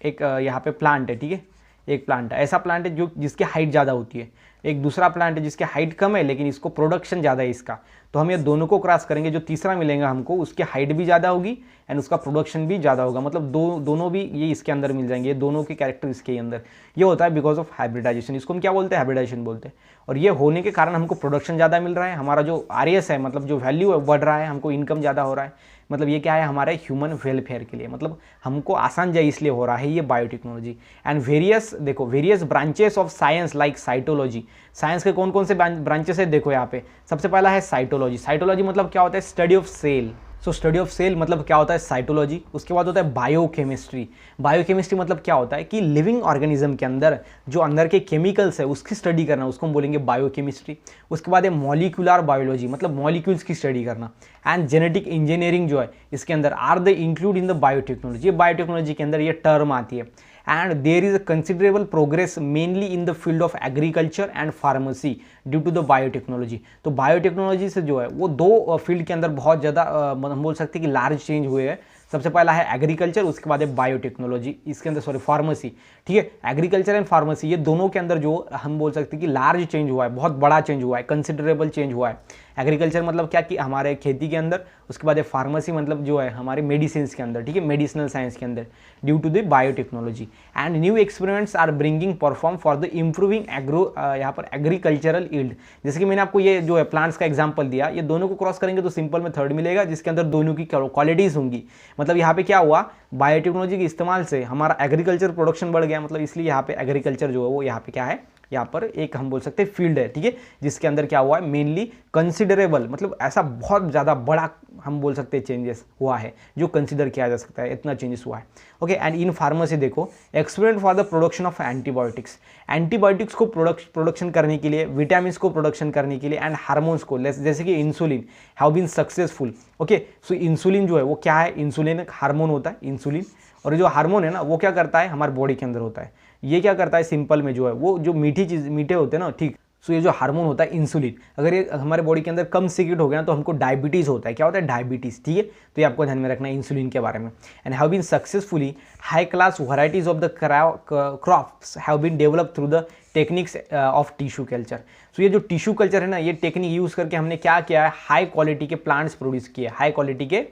एक यहाँ पे प्लांट है, ठीक है, एक प्लांट है, ऐसा प्लांट है जो जिसकी हाइट ज़्यादा होती है, एक दूसरा प्लांट है जिसकी हाइट कम है लेकिन इसको प्रोडक्शन ज़्यादा है इसका, तो हम ये दोनों को क्रॉस करेंगे, जो तीसरा मिलेगा हमको उसकी हाइट भी ज़्यादा होगी एंड उसका प्रोडक्शन भी ज़्यादा होगा, मतलब दोनों भी ये इसके अंदर मिल जाएंगे, ये दोनों के कैरेक्टर इसके अंदर, ये होता है बिकॉज ऑफ हाइब्रिडाइजेशन। इसको हम क्या बोलते हैं, हाइब्रिडाइजेशन बोलते हैं। और ये होने के कारण हमको प्रोडक्शन ज़्यादा मिल रहा है, हमारा जो आरएस है मतलब जो वैल्यू है बढ़ रहा है, हमको इनकम ज़्यादा हो रहा है, मतलब ये क्या है हमारे ह्यूमन वेलफेयर के लिए, मतलब हमको आसान जाए इसलिए हो रहा है ये बायोटेक्नोलॉजी। एंड वेरियस, देखो various branches of science like cytology, science के कौन कौन से ब्रांचेस है, देखो यहाँ पे सबसे पहला है साइटोलॉजी। साइटोलॉजी मतलब क्या होता है, study of cell. So study of cell मतलब क्या होता है, साइटोलॉजी। उसके बाद होता है बायोकेमिस्ट्री। बायोकेमिस्ट्री मतलब क्या होता है कि लिविंग ऑर्गेनिज्म के अंदर जो अंदर के केमिकल्स है उसकी स्टडी करना, उसको हम बोलेंगे बायोकेमिस्ट्री। उसके बाद है मॉलिक्यूलर बायोलॉजी, मतलब मॉलिक्यूल्स की स्टडी करना। एंड जेनेटिक इंजीनियरिंग जो है इसके अंदर are the include in the biotechnology, ये बायोटेक्नोलॉजी के अंदर ये टर्म आती है। And there is a considerable progress mainly in the field of agriculture and pharmacy due to the biotechnology. तो बायोटेक्नोलॉजी से जो है वो दो फील्ड के अंदर बहुत ज़्यादा हम बोल सकते हैं कि लार्ज चेंज हुए हैं। सबसे पहला है एग्रीकल्चर, उसके बाद है बायोटेक्नोलॉजी, इसके अंदर सॉरी फार्मेसी, ठीक है, एग्रीकल्चर एंड फार्मेसी ये दोनों के अंदर जो हम बोल सकते हैं कि लार्ज चेंज हुआ है, बहुत बड़ा चेंज हुआ है, कंसिडरेबल चेंज हुआ है। एग्रीकल्चर मतलब क्या कि हमारे खेती के अंदर, उसके बाद है फार्मेसी मतलब जो है हमारे मेडिसिन के अंदर, ठीक है, मेडिसिनल साइंस के अंदर due to the biotechnology. And new experiments are bringing perform for the improving यहाँ पर एग्रीकल्चरल यील्ड। जैसे कि मैंने आपको ये जो है प्लांट्स का एग्जाम्पल दिया, ये दोनों को क्रॉस करेंगे तो सिंपल में थर्ड मिलेगा जिसके अंदर दोनों की क्वालिटीज़ होंगी। मतलब यहाँ पे क्या हुआ, बायोटेक्नोलॉजी के इस्तेमाल से हमारा एग्रीकल्चर प्रोडक्शन बढ़ गया, मतलब इसलिए यहाँ पे एग्रीकल्चर जो है वो यहाँ पे क्या है, यहाँ पर एक हम बोल सकते हैं फील्ड है, ठीक है, जिसके अंदर क्या हुआ है मेनली कंसिडरेबल, मतलब ऐसा बहुत ज़्यादा बड़ा हम बोल सकते हैं चेंजेस हुआ है जो कंसिडर किया जा सकता है, इतना चेंजेस हुआ है। ओके, एंड इन फार्मेसी देखो experiment for the production of antibiotics, antibiotics को प्रोडक्शन करने के लिए, विटामिन को प्रोडक्शन करने के लिए एंड हार्मोन्स को, जैसे कि insulin have been successful. Okay, so insulin जो है वो क्या है, इंसुलिन एक हार्मोन होता है इंसुलिन, और जो हार्मोन है ना वो क्या करता है हमारे बॉडी के अंदर होता है, ये क्या करता है सिंपल में जो है वो जो मीठी चीज़ मीठे होते हैं ना, ठीक, सो ये जो हार्मोन होता है इंसुलिन, अगर ये हमारे बॉडी के अंदर कम सीक्रेट हो गया ना तो हमको डायबिटीज़ होता है। क्या होता है, डायबिटीज़, ठीक है, तो ये आपको ध्यान में रखना है इंसुलिन के बारे में। And have been successfully high class varieties of the crops have been develop through the techniques of tissue culture. So ये जो टिश्यू कल्चर है ना, ये टेक्निक यूज़ करके हमने क्या किया है, हाई क्वालिटी के प्लांट्स प्रोड्यूस किए, हाई क्वालिटी के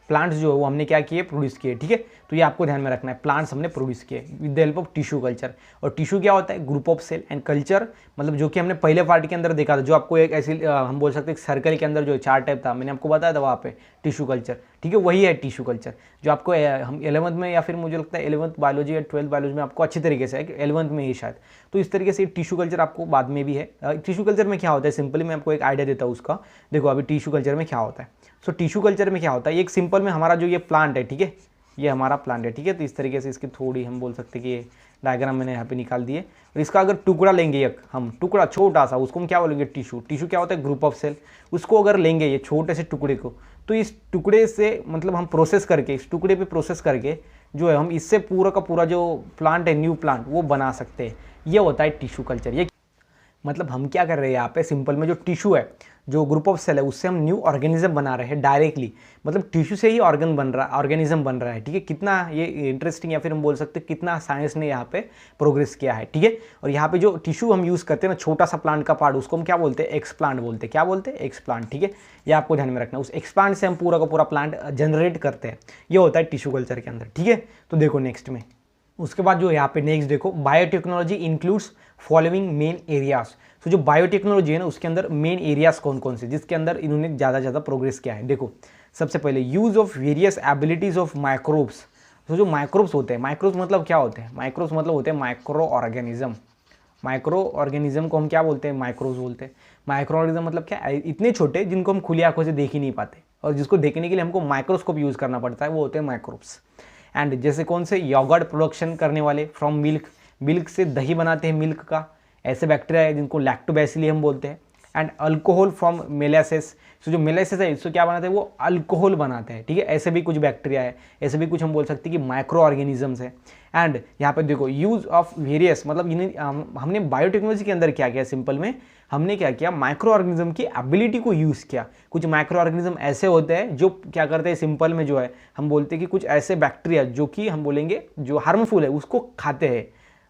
प्लांट्स जो है वो हमने क्या किए, प्रोड्यूस किए, ठीक है। तो ये आपको ध्यान में रखना है, प्लांट्स हमने प्रोड्यूस किए with the help of tissue culture. और टिश्यू क्या होता है, group of cell, and culture मतलब जो कि हमने पहले पार्ट के अंदर देखा था, जो आपको एक ऐसी हम बोल सकते हैं सर्कल के अंदर जो चार टाइप था, मैंने आपको बताया था वहाँ पे टिश्यू कल्चर, ठीक है, वही है टिश्यू कल्चर जो आपको हम 11th में या फिर मुझे लगता है 11th बायोलॉजी या 12th बायोलॉजी में आपको अच्छी तरीके से है कि 11th में ही शायद, तो इस तरीके से टिश्यू कल्चर आपको बाद में भी है। टिश्यू कल्चर में क्या होता है, सिंपली मैं आपको एक आइडिया देता हूँ उसका। देखो अभी टिश्यू कल्चर में क्या होता है, सो टिश्यू कल्चर में क्या होता है, एक सिंपल में हमारा जो ये प्लांट है, ठीक है, ये हमारा प्लांट है, ठीक है, तो इस तरीके से इसकी थोड़ी हम बोल सकते हैं कि ये डायग्राम मैंने यहाँ पे निकाल दिए। और इसका अगर टुकड़ा लेंगे एक हम टुकड़ा छोटा सा, उसको हम क्या बोलेंगे, टिश्यू। टिश्यू क्या होता है, ग्रुप ऑफ सेल। उसको अगर लेंगे ये छोटे से टुकड़े को, तो इस टुकड़े से मतलब हम प्रोसेस करके, इस टुकड़े पे प्रोसेस करके जो है हम इससे पूरा का पूरा जो प्लांट है, न्यू प्लांट वो बना सकते हैं। ये होता है टिश्यू कल्चर। मतलब हम क्या कर रहे हैं यहाँ पे सिंपल में, जो टिश्यू है, जो ग्रुप ऑफ सेल है, उससे हम न्यू ऑर्गेनिज्म बना रहे हैं डायरेक्टली, मतलब टिश्यू से ही ऑर्गेनिज्म बन रहा है, ठीक है। कितना ये इंटरेस्टिंग, या फिर हम बोल सकते हैं कितना साइंस ने यहाँ पे प्रोग्रेस किया है, ठीक है। और यहाँ पे जो टिश्यू हम यूज़ करते हैं ना, छोटा सा प्लांट का पार्ट, उसको हम क्या बोलते हैं, एक्सप्लांट बोलते हैं। क्या बोलते हैं, एक्सप्लांट, ठीक है। ये आपको ध्यान में रखना है। उस एक्सप्लांट से हम पूरा का पूरा प्लांट जनरेट करते हैं, ये होता है टिश्यू कल्चर के अंदर, ठीक है। तो देखो नेक्स्ट में, उसके बाद जो यहाँ पे नेक्स्ट देखो, biotechnology includes following main areas. तो जो बायोटेक्नोलॉजी है ना, उसके अंदर मेन एरियाज कौन कौन से, जिसके अंदर इन्होंने ज़्यादा प्रोग्रेस किया है। देखो सबसे पहले use of various abilities of microbes. तो जो माइक्रोब्स होते हैं, माइक्रोब्स मतलब क्या होते हैं, माइक्रोब्स मतलब होते हैं माइक्रो ऑर्गेनिज्म। माइक्रो ऑर्गेनिज्म को हम क्या बोलते हैं, माइक्रोब्स बोलते हैं। माइक्रो ऑर्गेनिज्म मतलब क्या, इतने छोटे जिनको हम खुली आंखों से देख ही नहीं पाते, और जिसको देखने के लिए हमको माइक्रोस्कोप यूज़ करना पड़ता है, वो होते हैं माइक्रोब्स। एंड जैसे कौन से, योगर्ट प्रोडक्शन करने वाले फ्रॉम मिल्क, मिल्क से दही बनाते हैं मिल्क का, ऐसे बैक्टीरिया है जिनको लैक्टोबैसिली हम बोलते हैं। एंड अल्कोहल फ्रॉम मेलासेस, तो जो मेलासेस है इसको क्या बनाते हैं, वो अल्कोहल बनाते हैं, ठीक है। ऐसे भी कुछ बैक्टीरिया है, ऐसे भी कुछ हम बोल सकते हैं कि माइक्रो ऑर्गेनिजम्स है। एंड यहाँ पे देखो यूज़ ऑफ वेरियस, मतलब हमने बायोटेक्नोलॉजी के अंदर क्या किया, सिंपल में हमने क्या किया, माइक्रो ऑर्गेनिज्म की एबिलिटी को यूज़ किया। कुछ माइक्रो ऑर्गेनिज्म ऐसे होते हैं जो क्या करते हैं, सिंपल में जो है हम बोलते हैं कि कुछ ऐसे बैक्टीरिया जो कि हम बोलेंगे जो हार्मफुल है उसको खाते हैं,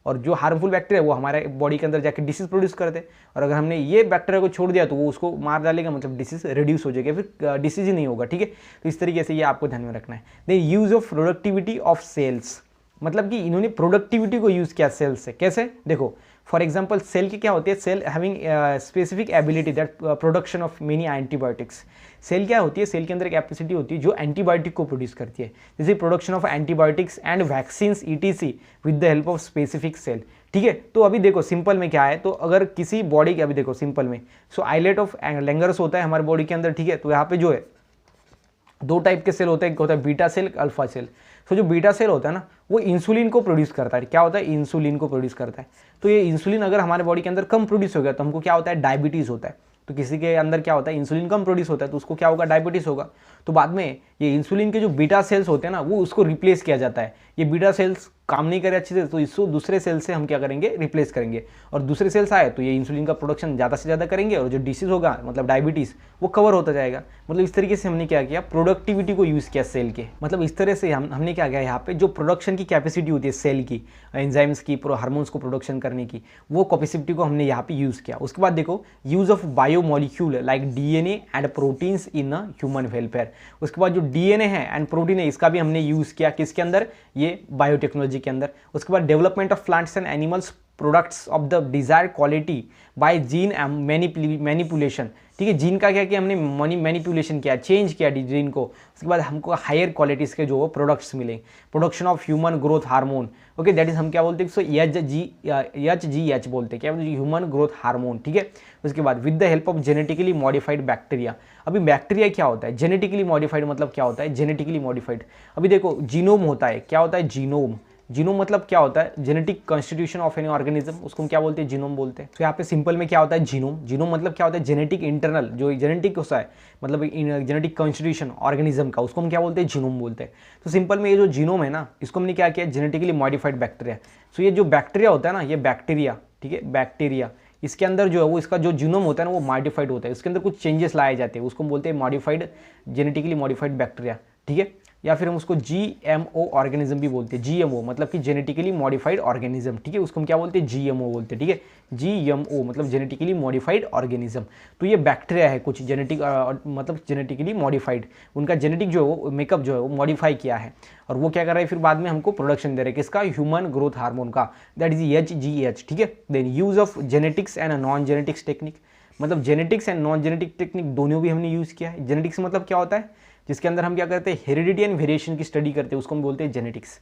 और जो हार्मफुल बैक्टीरिया है वो हमारे बॉडी के अंदर जाके डिसीज प्रोड्यूस करते हैं। और अगर हमने ये बैक्टीरिया को छोड़ दिया तो वो उसको मार डालेगा, मतलब डिसीज रिड्यूस हो जाएगा, फिर डिसीज ही नहीं होगा, ठीक है। तो इस तरीके से ये आपको ध्यान में रखना है। Then use of productivity of cells, मतलब कि इन्होंने प्रोडक्टिविटी को यूज़ किया सेल्स से। कैसे, देखो फॉर एग्जाम्पल सेल की क्या होती है, cell having specific ability that production of many antibiotics. Cell क्या होती है, सेल के अंदर एक कैपेसिटी होती है जो एंटीबायोटिक को प्रोड्यूस करती है, जैसे production of antibiotics and vaccines ETC with the help of specific cell, ठीक है। तो अभी देखो सिंपल में क्या है, तो अगर किसी बॉडी के, अभी देखो सिंपल में, सो आइलेट ऑफ लैंगर्स होता है हमारे बॉडी के अंदर, ठीक है। तो यहाँ पे जो है दो टाइप के सेल होते हैं, एक होता है बीटा सेल, अल्फा सेल। तो जो बीटा सेल होता है ना, वो इंसुलिन को प्रोड्यूस करता है। क्या होता है, इंसुलिन को प्रोड्यूस करता है। तो ये इंसुलिन अगर हमारे बॉडी के अंदर कम प्रोड्यूस हो गया तो हमको क्या होता है, डायबिटीज़ होता है। तो किसी के अंदर क्या होता है, इंसुलिन कम प्रोड्यूस होता है तो उसको क्या होगा, डायबिटीज़ होगा। तो बाद में ये इंसुलिन के जो बीटा सेल्स होते हैं ना, वो उसको रिप्लेस किया जाता है। ये बीटा सेल्स काम नहीं करे अच्छे से, तो इसको दूसरे सेल से हम क्या करेंगे, रिप्लेस करेंगे। और दूसरे सेल्स आए तो ये इंसुलिन का प्रोडक्शन ज़्यादा से ज़्यादा करेंगे, और जो डिसीज होगा मतलब डायबिटीज़, वो कवर होता जाएगा। मतलब इस तरीके से हमने क्या किया, प्रोडक्टिविटी को यूज़ किया सेल के। मतलब इस तरह से हमने क्या किया, यहाँ पे जो प्रोडक्शन की कैपेसिटी होती है सेल की, एंजाइम्स की, हार्मोन्स को प्रोडक्शन करने की, वो कैपेसिटी को हमने यहाँ पे यूज़ किया। उसके बाद देखो use of biomolecule like DNA and proteins in a human welfare. उसके बाद जो डीएनए है एंड प्रोटीन है, इसका भी हमने यूज़ किया किसके अंदर, ये बायोटेक्नोलॉजी के अंदर। उसके बाद development of plants and animals products of the desired quality by gene manipulation, ठीक है। जीन का क्या किया हमने, मैनिपुलेशन किया, चेंज किया जीन को। उसके बाद हमको हायर क्वालिटीज़ के जो प्रोडक्ट्स मिले। Production of human growth hormone, okay, that is हम क्या बोलते हैं, सो HGH बोलते हैं, क्या बोलते हैं, ह्यूमन ग्रोथ हार्मोन, ठीक है। उसके बाद with the help of genetically modified bacteria. अभी बैक्टीरिया क्या होता है, जेनेटिकली मॉडिफाइड मतलब क्या होता है, जेनेटिकली मॉडिफाइड। अभी देखो जीनोम होता है, क्या होता है, जीनोम। जीनोम मतलब क्या होता है, genetic constitution of any organism, उसको हम क्या बोलते हैं, जीनोम बोलते हैं। तो यहाँ पे सिंपल में क्या होता है, जीनोम। जीनोम मतलब क्या होता है, जेनेटिक इंटरनल, जो जेनेटिक होता है, मतलब जेनेटिक कॉन्स्टिट्यूशन ऑर्गेनिज्म का, उसको हम क्या बोलते हैं, जीनोम बोलते हैं। तो सिंपल में ये जो जीनोम है ना, इसको हमने क्या किया, जेनेटिकली मॉडिफाइड बैक्टीरिया। सो ये जो बैक्टीरिया होता है ना, ये बैक्टीरिया, ठीक है, बैक्टीरिया, इसके अंदर जो है वो इसका जो जीनोम होता है ना, वो मॉडिफाइड होता है, इसके अंदर कुछ चेंजेस लाए जाते हैं, उसको हम बोलते हैं मॉडिफाइड, जेनेटिकली मॉडिफाइड बैक्टीरिया, ठीक है। या फिर हम उसको GMO ऑर्गेनिज्म भी बोलते हैं। GMO मतलब कि जेनेटिकली मॉडिफाइड ऑर्गेनिज्म, ठीक है, उसको हम क्या बोलते हैं, GMO बोलते हैं, ठीक है। GMO मतलब जेनेटिकली मॉडिफाइड ऑर्गेनिज्म। तो ये बैक्टीरिया है कुछ जेनेटिक मतलब जेनेटिकली मॉडिफाइड, उनका जेनेटिक जो है वो मेकअप जो है वो मॉडिफाई किया है, और वो क्या कर रहा है, फिर बाद में हमको प्रोडक्शन दे रहे हैं किसका, ह्यूमन ग्रोथ हार्मोन का, दैट इज HGH, ठीक है। Then use of genetics and non genetics technique, मतलब genetics and non genetic technique दोनों भी हमने यूज़ किया है। जेनेटिक्स मतलब क्या होता है, जिसके अंदर हम क्या करते हैं, हेरिडिटी एंड वेरिएशन की स्टडी करते हैं, उसको हम बोलते हैं जेनेटिक्स।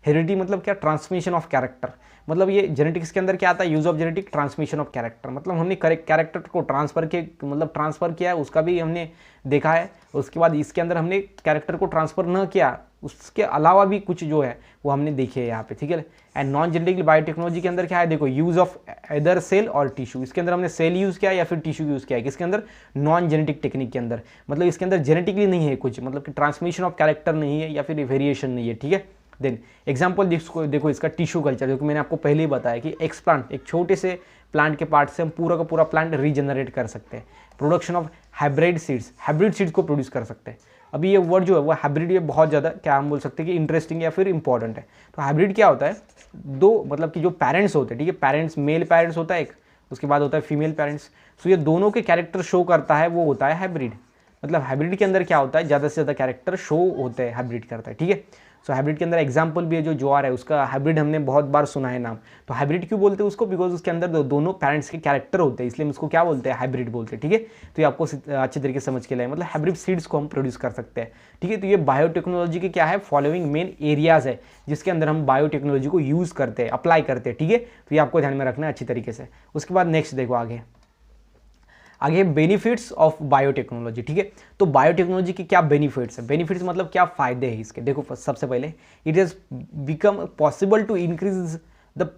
हेरिडिटी मतलब क्या, ट्रांसमिशन ऑफ कैरेक्टर, मतलब ये जेनेटिक्स के अंदर क्या आता है, use of genetic transmission of character, मतलब हमने कैरेक्टर को ट्रांसफर किया है, उसका भी हमने देखा है। उसके बाद इसके अंदर हमने कैरेक्टर को ट्रांसफर न किया, उसके अलावा भी कुछ जो है वो हमने देखे है यहाँ पे, ठीक है। एंड नॉन जेनेटिक बायोटेक्नोलॉजी के अंदर क्या है, देखो यूज ऑफ अदर सेल और टिश्यू, इसके अंदर हमने सेल यूज़ किया या फिर टिश्यू यूज़ किया है, किसके अंदर, नॉन जेनेटिक टेक्निक के अंदर, मतलब इसके अंदर जेनेटिकली नहीं है कुछ, मतलब कि ट्रांसमिशन ऑफ कैरेक्टर नहीं है या फिर वेरिएशन नहीं है, ठीक है। देन एग्जाम्पल देखो इसका टिश्यू कल्चर, जो कि मैंने आपको पहले ही बताया कि एक्सप्लांट, एक छोटे से प्लांट के पार्ट से हम पूरा का पूरा प्लांट रीजनरेट कर सकते हैं। प्रोडक्शन ऑफ हाइब्रिड सीड्स को प्रोड्यूस कर सकते हैं। अभी ये वर्ड जो है वो हाइब्रिड, ये बहुत ज़्यादा क्या हम बोल सकते हैं कि इंटरेस्टिंग या फिर इंपॉर्टेंट है। तो हाइब्रिड क्या होता है, दो मतलब कि जो पेरेंट्स होते हैं, ठीक है, पेरेंट्स मेल पेरेंट्स होता है एक, उसके बाद होता है फीमेल पेरेंट्स। सो ये दोनों के कैरेक्टर शो करता है, वो होता है हाइब्रिड। मतलब हाइब्रिड के अंदर क्या होता है, ज़्यादा से ज़्यादा कैरेक्टर शो होते हैं, हाइब्रिड करता है, ठीक है। सो हाइब्रिड के अंदर एग्जाम्पल भी है जो ज्वार है, उसका हाइब्रिड हमने बहुत बार सुना है नाम। तो हाइब्रिड क्यों बोलते हैं उसको, बिकॉज उसके अंदर दोनों पेरेंट्स के कैरेक्टर होते हैं, इसलिए हम उसको क्या बोलते हैं, हाइब्रिड बोलते हैं, ठीक है। तो ये आपको अच्छे तरीके से समझ के लाए, मतलब हाइब्रिड सीड्स को हम प्रोड्यूस कर सकते हैं, ठीक है। तो ये बायोटेक्नोलॉजी के क्या है, फॉलोइंग मेन एरियाज है जिसके अंदर हम बायोटेक्नोलॉजी को यूज़ करते हैं, अप्लाई करते हैं, ठीक है। तो ये आपको ध्यान में रखना है अच्छी तरीके से। उसके बाद नेक्स्ट देखो आगे बेनिफिट्स ऑफ बायोटेक्नोलॉजी, ठीक है। तो बायोटेक्नोलॉजी के क्या बेनिफिट्स है, बेनिफिट्स मतलब क्या फायदे हैं इसके। देखो सबसे पहले it has become possible to increase the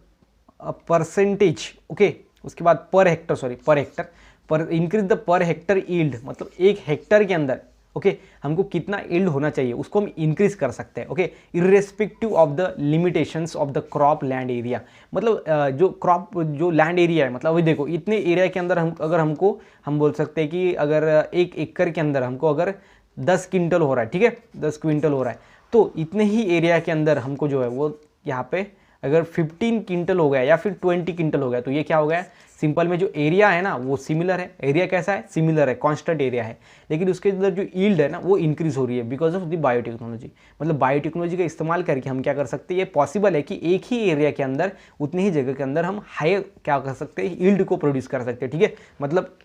percentage, okay. उसके बाद per hectare increase the per hectare yield, मतलब एक हेक्टर के अंदर ओके हमको कितना यील्ड होना चाहिए उसको हम इंक्रीज कर सकते हैं, okay, irrespective of the limitations of the crop land area. मतलब जो लैंड एरिया है, मतलब अभी देखो इतने एरिया के अंदर हम बोल सकते हैं कि अगर 1 एकड़ के अंदर हमको अगर 10 क्विंटल हो रहा है, ठीक है, 10 क्विंटल हो रहा है, तो इतने ही एरिया के अंदर हमको जो है वो यहाँ पे अगर 15 क्विंटल हो गया या फिर 20 क्विंटल हो गया, तो ये क्या हो गया, सिंपल में जो एरिया है ना वो सिमिलर है। एरिया कैसा है, सिमिलर है, कांस्टेंट एरिया है, लेकिन उसके अंदर जो यील्ड है ना वो इंक्रीज हो रही है बिकॉज ऑफ द बायोटेक्नोलॉजी। मतलब बायोटेक्नोलॉजी का इस्तेमाल करके हम क्या कर सकते हैं, ये पॉसिबल है कि एक ही एरिया के अंदर उतनी ही जगह के अंदर हम हाई क्या कर सकते हैं, यील्ड को प्रोड्यूस कर सकते हैं, ठीक है। मतलब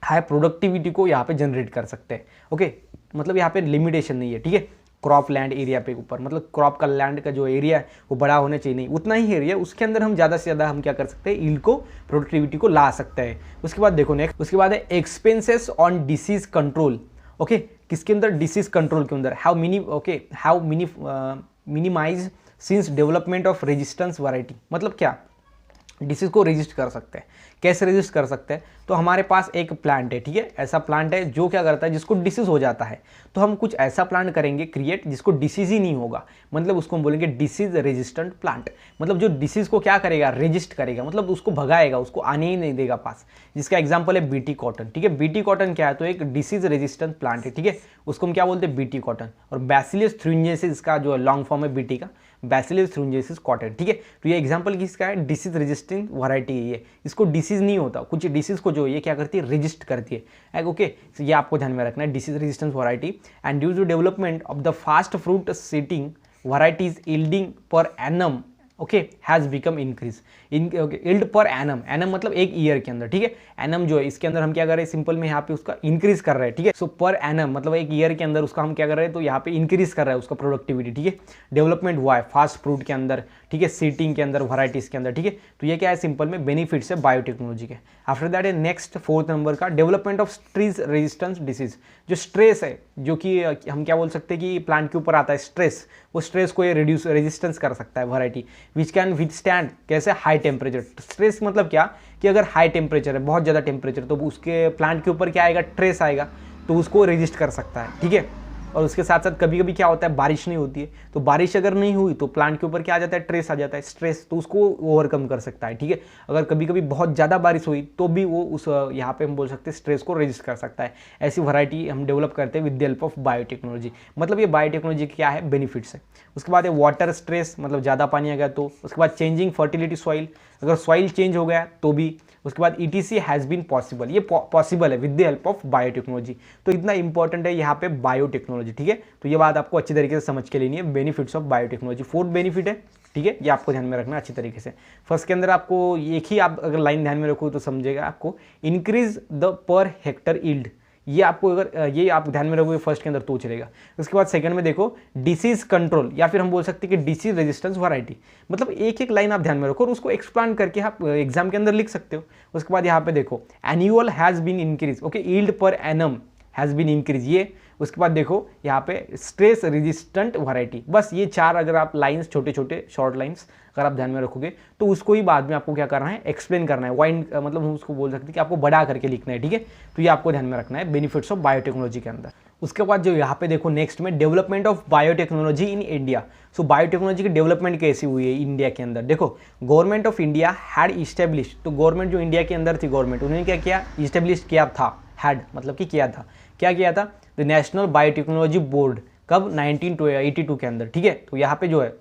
हाई प्रोडक्टिविटी को यहाँ पे जनरेट कर सकते हैं, ओके। मतलब यहाँ पे लिमिटेशन नहीं है, ठीक है, क्रॉप लैंड एरिया पे ऊपर, मतलब क्रॉप का लैंड का जो एरिया है वो बड़ा होना चाहिए, नहीं उतना ही एरिया, उसके अंदर हम ज़्यादा से ज़्यादा हम क्या कर सकते हैं, यील्ड को, प्रोडक्टिविटी को ला सकते हैं। उसके बाद देखो नेक्स्ट, उसके बाद है expenses on disease control, okay. किसके अंदर, डिसीज कंट्रोल के अंदर। How minimise since development of resistance variety. मतलब क्या, डिसीज को रेजिस्ट कर सकते हैं। कैसे रेजिस्ट कर सकते हैं, तो हमारे पास एक प्लांट है, ठीक है, ऐसा प्लांट है जो क्या करता है, जिसको डिसीज हो जाता है, तो हम कुछ ऐसा प्लांट करेंगे क्रिएट जिसको डिसीज ही नहीं होगा। मतलब उसको हम बोलेंगे डिसीज रेजिस्टेंट प्लांट। मतलब जो डिसीज को क्या करेगा, रेजिस्ट करेगा, मतलब उसको भगाएगा, उसको आने ही नहीं देगा पास। जिसका एग्जाम्पल है बीटी कॉटन, ठीक है। बीटी कॉटन क्या है, तो एक डिसीज रेजिस्टेंट प्लांट है, ठीक है, उसको हम क्या बोलते हैं, बीटी कॉटन। और बैसिलस थ्रिंजेसिस का जो लॉन्ग फॉर्म है बीटी का, बैसिलस थ्रिंजेसिस कॉटन, ठीक है। तो ये एग्जांपल किसका है, डिसीज रेजिस्टेंट वैरायटी है ये। इसको डिसीज नहीं होता, कुछ डिसीज को जो ये क्या करती है, रेजिस्ट करती है, ओके। तो ये आपको ध्यान में रखना है, disease resistance variety. And due to development of the fast fruit setting varieties yielding per annum okay has become increase yield per annum, annum मतलब एक ईयर के अंदर, ठीक है। एनम जो है इसके अंदर हम क्या कर रहे हैं, सिंपल में यहाँ पे उसका इंक्रीज कर रहे हैं, ठीक है। सो पर एनम मतलब एक ईयर के अंदर उसका हम क्या कर रहे हैं, तो यहाँ पे इंक्रीज कर रहा है उसका प्रोडक्टिविटी, ठीक है। डेवलपमेंट हुआ है फास्ट फ्रूट के अंदर, ठीक है, सीटिंग के अंदर, वैराइटीज के अंदर, ठीक है। तो ये क्या है, सिंपल में बेनिफिट्स है बायोटेक्नोलॉजी के। आफ्टर दैट है नेक्स्ट 4th नंबर का development of stress resistance disease. जो स्ट्रेस है, जो कि हम क्या बोल सकते हैं कि प्लांट के ऊपर आता है स्ट्रेस, वो स्ट्रेस को ये रिड्यूस रेजिस्टेंस कर सकता है वैरायटी, विच कैन विथस्टैंड कैसे हाई टेम्परेचर। स्ट्रेस मतलब क्या, कि अगर हाई टेम्परेचर है, बहुत ज़्यादा टेम्परेचर, तो उसके प्लांट के ऊपर क्या आएगा, ट्रेस आएगा, तो उसको रेजिस्ट कर सकता है, ठीक है। और उसके साथ साथ कभी कभी क्या होता है, बारिश नहीं होती है, तो बारिश अगर नहीं हुई तो प्लांट के ऊपर क्या आ जाता है, ट्रेस आ जाता है, स्ट्रेस, तो उसको ओवरकम कर सकता है, ठीक है। अगर कभी कभी बहुत ज़्यादा बारिश हुई तो भी वो उस यहाँ पे हम बोल सकते हैं स्ट्रेस को रेजिस्ट कर सकता है। ऐसी वैरायटी हम डेवलप करते हैं with the help of biotechnology. मतलब ये बायोटेक्नोलॉजी क्या है, बेनिफिट्स है। उसके बाद है वाटर स्ट्रेस, मतलब ज़्यादा पानी आ गया तो। उसके बाद चेंजिंग फर्टिलिटी सॉइल, अगर सॉइल चेंज हो गया तो भी। उसके बाद ETC हैज़ बीन पॉसिबल, ये पॉसिबल है with the help of biotechnology. तो इतना इंपॉर्टेंट है यहाँ पे बायोटेक्नोलॉजी, ठीक है। तो ये बात आपको अच्छी तरीके से समझ के लेनी है, benefits of biotechnology. 4th benefit है, ठीक है, ये आपको ध्यान में रखना अच्छी तरीके से। फर्स्ट के अंदर आपको एक ही आप अगर लाइन ध्यान में रखो तो समझेगा आपको, increase the per hectare yield, ये आपको अगर ये आप ध्यान में रखोगे फर्स्ट के अंदर तो चलेगा। उसके बाद सेकंड में देखो डिसीज कंट्रोल, या फिर हम बोल सकते हैं कि डिसीज रेजिस्टेंस वैरायटी। मतलब एक एक लाइन आप ध्यान में रखो और उसको एक्सप्लेन करके आप एग्जाम के अंदर लिख सकते हो। उसके बाद यहाँ पे देखो annual has been increase, okay, yield per annum has been increase, ये। उसके बाद देखो यहाँ पे स्ट्रेस रेजिस्टेंट वैरायटी। बस ये 4 अगर आप लाइन्स, छोटे छोटे शॉर्ट लाइन्स अगर आप ध्यान में रखोगे तो उसको ही बाद में आपको क्या करना है, एक्सप्लेन करना है, वाइंड मतलब हम उसको बोल सकते हैं कि आपको बढ़ा करके लिखना है, ठीक है। तो ये आपको ध्यान में रखना है बेनिफिट्स ऑफ बायोटेक्नोलॉजी के अंदर। उसके बाद जो यहाँ पे देखो नेक्स्ट में development of biotechnology in India. So biotechnology की डेवलपमेंट कैसी हुई है इंडिया के अंदर, देखो government of India had establish, तो गवर्नमेंट जो इंडिया के अंदर थी गवर्नमेंट, उन्होंने क्या किया, इस्टेब्लिश किया था, हैड मतलब कि किया था, क्या किया था, द नेशनल बायोटेक्नोलॉजी बोर्ड, कब 1982 के अंदर, ठीक है। तो यहाँ पे जो है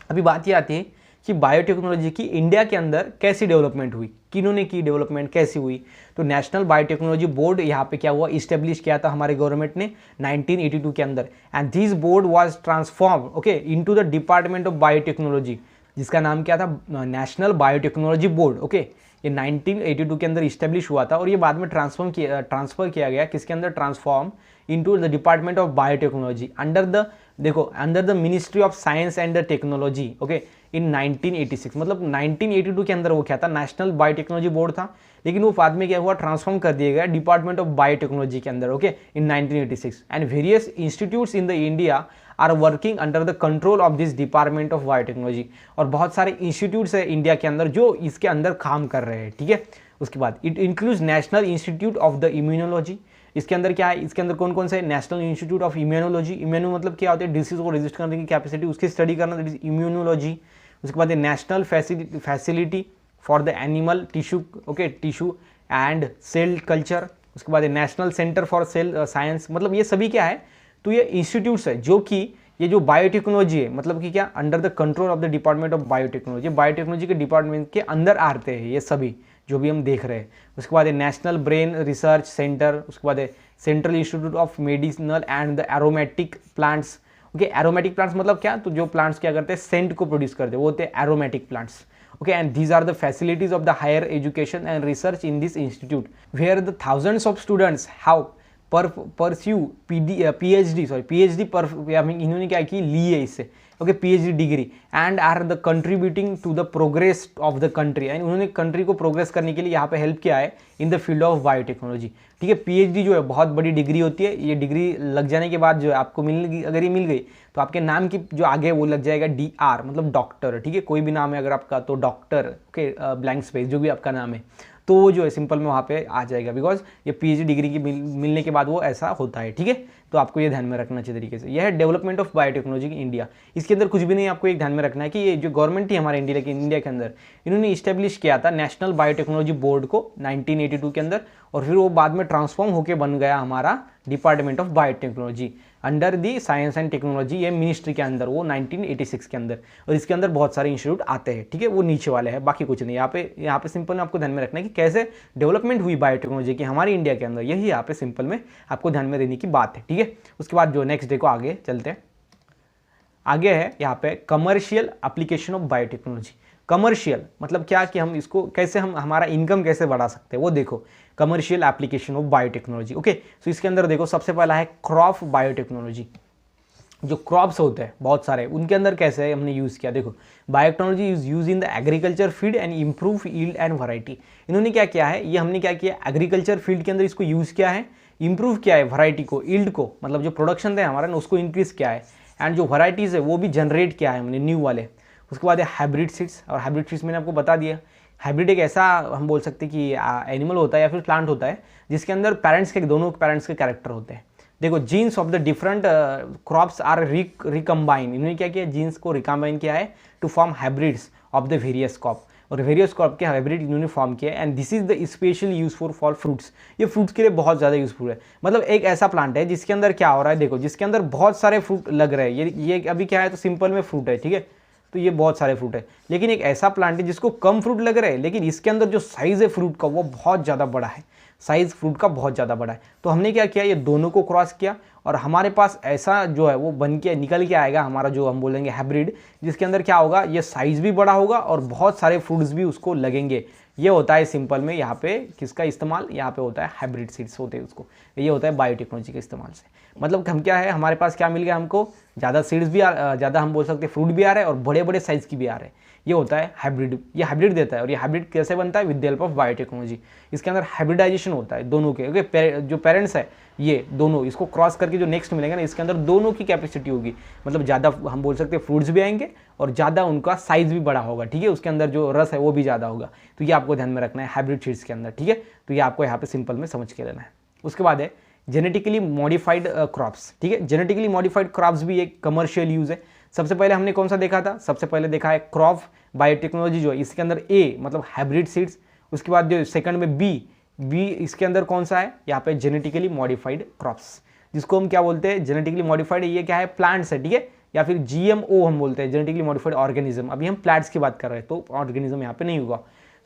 अभी बात ये आती है कि बायोटेक्नोलॉजी की इंडिया के अंदर कैसी डेवलपमेंट हुई, किन्होंने की डेवलपमेंट कैसी हुई। तो नेशनल बायोटेक्नोलॉजी बोर्ड यहाँ पे क्या हुआ, इस्टेब्लिश किया था हमारे गवर्नमेंट ने 1982 के अंदर, and this board was transform okay into the department of biotechnology, जिसका नाम क्या था, नेशनल बायोटेक्नोलॉजी बोर्ड, ओके। ये 1982 के अंदर इस्टेब्लिश हुआ था और ये बाद में ट्रांसफर किया गया किसके अंदर, transform into the department of biotechnology under the, देखो under the ministry of science and the technology, okay, in 1986। मतलब 1982 के अंदर वो क्या था, नेशनल बायोटेक्नोलॉजी बोर्ड था, लेकिन वो बाद में क्या हुआ, ट्रांसफॉर्म कर दिया गया डिपार्टमेंट ऑफ बायोटेक्नोलॉजी के अंदर, okay, in 1986। And various institutes in the India are working under the control of this department of biotechnology, और बहुत सारे इंस्टीट्यूट्स है इंडिया के अंदर जो इसके अंदर काम कर रहे हैं, ठीक है। उसके बाद it includes national institute of the immunology, इसके अंदर क्या है, इसके अंदर कौन कौन से, national institute of immunology, immuno मतलब क्या होता है, डिसीज को रेजिस्ट करने की कैपेसिटी, उसकी स्टडी करना, दैट इज इम्यूनोलॉजी। उसके बाद national facility for the animal tissue, okay, tissue and cell culture. उसके बाद national centre for cell science, मतलब ये सभी क्या है, तो ये इंस्टीट्यूट्स है जो कि ये जो बायोटेक्नोलॉजी है, मतलब कि क्या, under the control of the department of biotechnology, biotechnology के डिपार्टमेंट के अंदर आते हैं ये सभी जो भी हम देख रहे हैं। उसके बाद नेशनल ब्रेन रिसर्च सेंटर, उसके बाद central institute of medicinal and the aromatic plants, okay. Aromatic plants मतलब क्या, तो जो प्लांट्स क्या करते हैं, सेंट को प्रोड्यूस करते हैं, वो होते हैं aromatic plants, okay. And these are the facilities of the higher education and research in this institute where the thousands of students have pursue PhD, sorry PhD पर, इन्होंने क्या की, ली है इससे, okay, PhD degree, and are the contributing to the progress of the country, एंड उन्होंने कंट्री को प्रोग्रेस करने के लिए यहाँ पे हेल्प किया है in the field of biotechnology, ठीक है। पीएचडी जो है बहुत बड़ी डिग्री होती है, ये डिग्री लग जाने के बाद जो है आपको मिल, अगर ये मिल गई तो आपके नाम की जो आगे वो लग जाएगा DR, मतलब डॉक्टर, ठीक है। कोई भी नाम है अगर आपका तो डॉक्टर, ओके, ब्लैंक स्पेस जो भी आपका नाम है, तो वो जो है सिंपल में वहाँ पे आ जाएगा, बिकॉज ये पीएचडी डिग्री की मिलने के बाद वो ऐसा होता है, ठीक है। तो आपको ये ध्यान में रखना चाहिए तरीके से। यह है डेवलपमेंट ऑफ बायोटेक्नोलॉजी की इंडिया। इसके अंदर कुछ भी नहीं, आपको एक ध्यान में रखना है कि ये जो गवर्नमेंट थी हमारे इंडिया के अंदर, इन्होंने इस्टेब्लिश किया था नेशनल बायोटेक्नोलॉजी बोर्ड को 1982 के अंदर, और फिर वो बाद में ट्रांसफॉर्म होकर बन गया हमारा department of biotechnology under the science and technology, ये मिनिस्ट्री के अंदर, वो 1986 के अंदर, और इसके अंदर बहुत सारे इंस्टीट्यूट आते हैं, ठीक है। वो नीचे वाले हैं, बाकी कुछ नहीं। यहाँ पे सिंपल में आपको ध्यान में रखना है कि कैसे डेवलपमेंट हुई बायोटेक्नोलॉजी की हमारी इंडिया के अंदर, यही यहाँ पे सिंपल में आपको ध्यान में देने की बात है, ठीक है। उसके बाद जो नेक्स्ट डे को आगे चलते हैं, आगे है यहाँ पे commercial application of biotechnology. Commercial मतलब क्या, कि हम इसको कैसे, हम हमारा इनकम कैसे बढ़ा सकते हैं, वो देखो commercial application of biotechnology, okay. So इसके अंदर देखो सबसे पहला है क्रॉप बायोटेक्नोलॉजी। जो क्रॉप्स होते हैं बहुत सारे, उनके अंदर कैसे हमने यूज़ किया, देखो biotechnology is use in the agriculture field and improve yield and variety. इन्होंने क्या किया है, ये हमने क्या किया, एग्रीकल्चर फील्ड के अंदर इसको यूज़ किया है, इंप्रूव किया है वैरायटी को, यील्ड को, मतलब जो प्रोडक्शन थे हमारा ना उसको इंक्रीज किया है, एंड जो वैरायटीज़ है वो भी जनरेट किया है हमने न्यू वाले। उसके बाद है हाइब्रिड सीड्स, और हाइब्रिड सीड्स मैंने आपको बता दिया। हाइब्रिड एक ऐसा हम बोल सकते हैं कि एनिमल होता है या फिर प्लांट होता है जिसके अंदर दोनों पेरेंट्स के कैरेक्टर होते हैं। देखो genes of the different crops are recombine, इन्होंने क्या किया, जीन्स को रिकम्बाइन किया है to form hybrids of the various crop, और वेरियस क्रॉप के हाइब्रिड इन्होंने फॉर्म किया, and this is the special useful for fruits. ये फ्रूट्स के लिए बहुत ज़्यादा यूजफुल है। मतलब एक ऐसा प्लांट है जिसके अंदर क्या हो रहा है, देखो जिसके अंदर बहुत सारे फ्रूट लग रहे हैं, ये अभी क्या है, तो सिंपल में फ्रूट है, ठीक है, तो ये बहुत सारे फ्रूट है। लेकिन एक ऐसा प्लांट है जिसको कम फ्रूट लग रहे हैं, लेकिन इसके अंदर जो साइज़ है फ्रूट का वो बहुत ज़्यादा बड़ा है, साइज़ फ्रूट का बहुत ज़्यादा बड़ा है। तो हमने क्या किया, ये दोनों को क्रॉस किया, और हमारे पास ऐसा जो है वो बन के निकल के आएगा हमारा, जो हम बोलेंगे हाइब्रिड, जिसके अंदर क्या होगा, ये साइज़ भी बड़ा होगा और बहुत सारे फ्रूट्स भी उसको लगेंगे। ये होता है सिंपल में यहाँ पे किसका इस्तेमाल, यहाँ पे होता है हाइब्रिड सीड्स होते हैं उसको, ये होता है बायोटेक्नोलॉजी के इस्तेमाल से। मतलब हम क्या है, हमारे पास क्या मिल गया हमको, ज़्यादा सीड्स भी ज़्यादा हम बोल सकते हैं फ्रूट भी आ रहे हैं और बड़े बड़े साइज़ की भी आ रहे हैं। ये होता है हाइब्रिड, ये हाइब्रिड देता है। और ये हाइब्रिड कैसे बनता है? With the help of biotechnology. इसके अंदर हाइब्रिडाइजेशन होता है दोनों के, ओके। जो पेरेंट्स है ये दोनों, इसको क्रॉस करके जो नेक्स्ट मिलेगा ना, इसके अंदर दोनों की कैपेसिटी होगी, मतलब ज़्यादा हम बोल सकते हैं फ्रूट्स भी आएंगे और ज़्यादा उनका साइज भी बड़ा होगा, ठीक है। उसके अंदर जो रस है वो भी ज़्यादा होगा। तो ये आपको ध्यान में रखना है हाइब्रिड सीड्स के अंदर, ठीक है। तो ये आपको यहाँ पे सिंपल में समझ के लेना है। उसके बाद है जेनेटिकली मॉडिफाइड क्रॉप्स, ठीक है। जेनेटिकली मॉडिफाइड क्रॉप्स भी एक कमर्शियल यूज़ है। सबसे पहले हमने कौन सा देखा था? सबसे पहले देखा है क्रॉप बायोटेक्नोलॉजी, जो है इसके अंदर ए मतलब हाइब्रिड सीड्स। उसके बाद जो सेकंड में बी इसके अंदर कौन सा है? यहाँ पे जेनेटिकली मॉडिफाइड क्रॉप्स, जिसको हम क्या बोलते हैं? जेनेटिकली मॉडिफाइड, ये क्या है? प्लांट्स है, ठीक है। या फिर GMO हम बोलते हैं, जेनेटिकली मॉडिफाइड ऑर्गेनिज्म। अभी हम प्लांट्स की बात कर रहे हैं तो ऑर्गेनिज्म यहाँ पे नहीं होगा।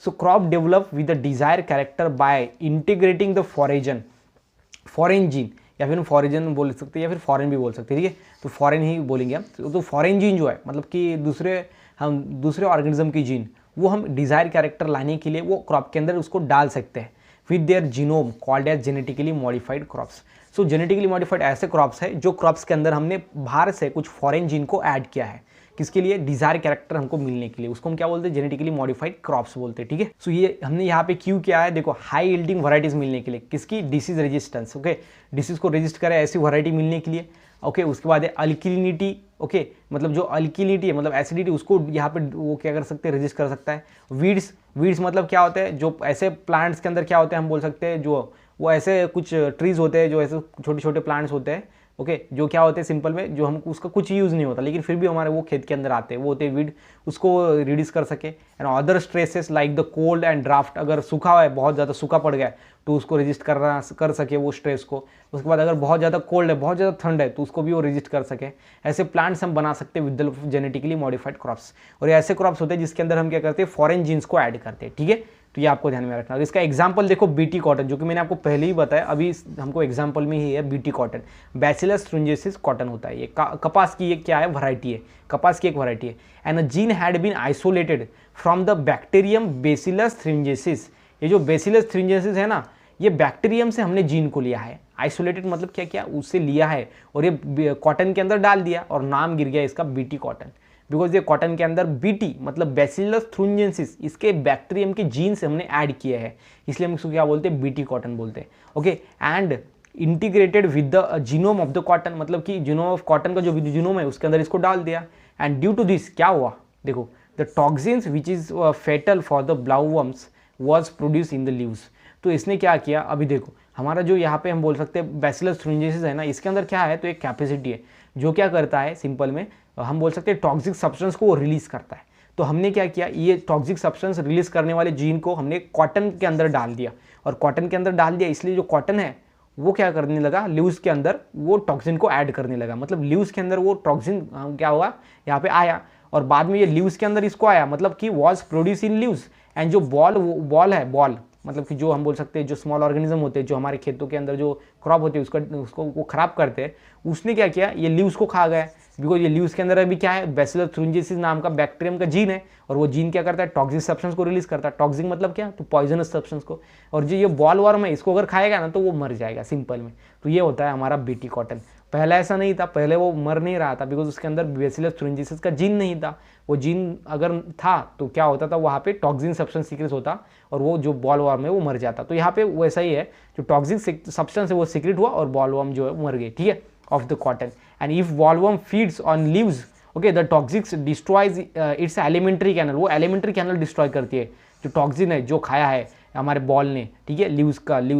So crop develop with the desire character by integrating the foreign gene, या फिर हम फॉरेजन बोल सकते हैं या फिर फॉरेन भी बोल सकते हैं, ठीक है। तो फॉरेन ही बोलेंगे हम। तो फॉरेन जीन जो है मतलब कि दूसरे ऑर्गेनिज्म की जीन, वो हम डिजायर कैरेक्टर लाने के लिए वो क्रॉप के अंदर उसको डाल सकते हैं with their genome called as genetically modified crops. So genetically modified ऐसे क्रॉप्स है जो क्रॉप्स के अंदर हमने बाहर से कुछ फॉरेन जीन को ऐड किया है, किसके लिए? डिजायर कैरेक्टर हमको मिलने के लिए। उसको हम क्या बोलते हैं? जेनेटिकली मॉडिफाइड क्रॉप्स बोलते हैं, ठीक है। सो ये हमने यहाँ पे क्यों किया है? देखो, हाई यील्डिंग वैरायटीज मिलने के लिए, किसकी? Disease resistance, okay. डिसीज को रेजिस्ट करे ऐसी वैरायटी मिलने के लिए, ओके। उसके बाद है अल्किलिनिटी, ओके, मतलब जो अल्किलिनिटी है मतलब एसिडिटी, उसको यहाँ पे वो क्या कर सकते हैं? रेजिस्ट कर सकता है। वीड्स मतलब क्या होता है? जो ऐसे प्लांट्स के अंदर क्या होते हैं हम बोल सकते हैं, जो वो ऐसे कुछ ट्रीज होते हैं, जो ऐसे छोटे छोटे प्लांट्स होते हैं, ओके, जो क्या होते हैं सिंपल में, जो हम उसका कुछ यूज़ नहीं होता लेकिन फिर भी हमारे वो खेत के अंदर आते हैं, वो होते हैं वीड, उसको रिड्यूस कर सके। And other stresses like the cold and draft, अगर सूखा हुआ है, बहुत ज़्यादा सूखा पड़ गया है तो उसको रेजिस्ट कर सके वो स्ट्रेस को। उसके बाद अगर बहुत ज़्यादा कोल्ड है, बहुत ज़्यादा ठंड है, तो उसको भी वो रेजिस्ट कर सके। ऐसे प्लांट्स हम बना सकते हैं with the genetically modified crops. और ये ऐसे क्रॉप्स होते हैं जिसके अंदर हम क्या करते हैं? फॉरेन जीन्स को ऐड करते हैं, ठीक है। तो ये आपको ध्यान में रखना है। इसका एग्जांपल देखो, बीटी कॉटन, जो कि मैंने आपको पहले ही बताया, अभी हमको एग्जांपल में ही है बीटी कॉटन। बैसिलस थ्रिंजेसिस कॉटन होता है ये, कपास की ये क्या है? वैरायटी है, कपास की एक वैरायटी है। And a gene had been isolated from the bacterium Bacillus thuringiensis. ये जो बेसिलस थ्रिंजेसिस है ना, ये बैक्टीरियम से हमने जीन को लिया है। आइसोलेटेड मतलब क्या क्या? उससे लिया है और ये कॉटन के अंदर डाल दिया और नाम गिर गया इसका बीटी कॉटन। बिकॉज ये कॉटन के अंदर बीटी मतलब बैसिलस थ्रिंजेंसिस, इसके बैक्टीरियम के जीन से हमने ऐड किया है, इसलिए हम इसको क्या बोलते हैं? बीटी कॉटन बोलते हैं, okay. And integrated with the genome of the cotton, मतलब कि जीनोम ऑफ कॉटन का जो जीनोम है उसके अंदर इसको डाल दिया। एंड ड्यू टू दिस क्या हुआ? देखो, the toxins which is fatal for the bollworms was produce in the leaves. तो इसने क्या किया? अभी देखो, हमारा जो यहाँ पे हम बोल सकते हैं बैसिलस थ्रिंजेंसिस है ना, इसके अंदर क्या है? तो एक कैपेसिटी है जो क्या करता है, सिंपल में हम बोल सकते हैं टॉक्सिक सब्सटेंस को वो रिलीज करता है। तो हमने क्या किया? ये टॉक्सिक सब्सटेंस रिलीज करने वाले जीन को हमने कॉटन के अंदर डाल दिया, और कॉटन के अंदर डाल दिया इसलिए जो कॉटन है वो क्या करने लगा? लीव्स के अंदर वो टॉक्सिन को ऐड करने लगा। मतलब लीव्स के अंदर वो टॉक्सिन क्या हुआ? यहाँ पे आया, और बाद में ये लीव्स के अंदर इसको आया, मतलब कि was produce in leaves. And जो बॉल मतलब कि जो हम बोल सकते हैं जो स्मॉल ऑर्गेनिज्म होते हैं जो हमारे खेतों के अंदर जो क्रॉप होती है उसको वो खराब करते हैं, उसने क्या किया? ये लीव्स को खा गया। बिकॉज ये लीव्स के अंदर अभी क्या है? बैसिलस थ्रिंजेसिस नाम का बैक्टीरियम का जीन है, और वो जीन क्या करता है? टॉक्सिक सब्सटेंस को रिलीज करता है। टॉक्सिक मतलब क्या? तो पॉइजनस सब्सटेंस को। और जो ये बॉल वर्म है इसको अगर खाएगा ना तो वो मर जाएगा, सिंपल में। तो ये होता है हमारा बीटी कॉटन। पहले ऐसा नहीं था, पहले वो मर नहीं रहा था बिकॉज उसके अंदर बैसिलस थ्रिंजेसिस का जीन नहीं था। वो जीन अगर था तो क्या होता था? वहाँ पे टॉक्सिन सब्सटेंस सीक्रेट होता और वो जो बॉल वर्म है वो मर जाता। तो यहाँ पे वैसा ही है, जो टॉक्सिक सब्सटेंस है वो सीक्रेट हुआ और बॉल वर्म जो है मर गई, ठीक है, of the cotton. And if bollworm feeds on leaves, okay, the toxics destroys its alimentary canal, वो एलिमेंट्री कैनल डिस्ट्रॉय करती है। जो टॉक्सिन है जो खाया है हमारे बॉल ने, ठीक है, लीव्स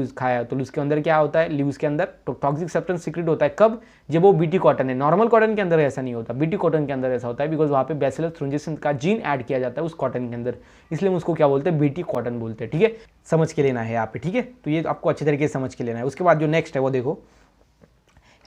खाया, तो लीव्स के अंदर क्या होता है? लीव्स के अंदर टॉक्सिक सब्सटेंस सीक्रेट होता है। कब? जब वो बीटी कॉटन है। नॉर्मल कॉटन के अंदर ऐसा नहीं होता, बीटी कॉटन के अंदर ऐसा होता है बिकॉज वहाँ पे बैसिलस थ्रिंजेसिस का जीन ऐड किया जाता है उस कॉटन के अंदर, इसलिए हम उसको क्या बोलते हैं? बीटी कॉटन बोलते हैं, ठीक है। समझ के लेना है यहाँ पे, ठीक है। तो ये आपको अच्छे तरीके से समझ के लेना है। उसके बाद जो नेक्स्ट है वो देखो,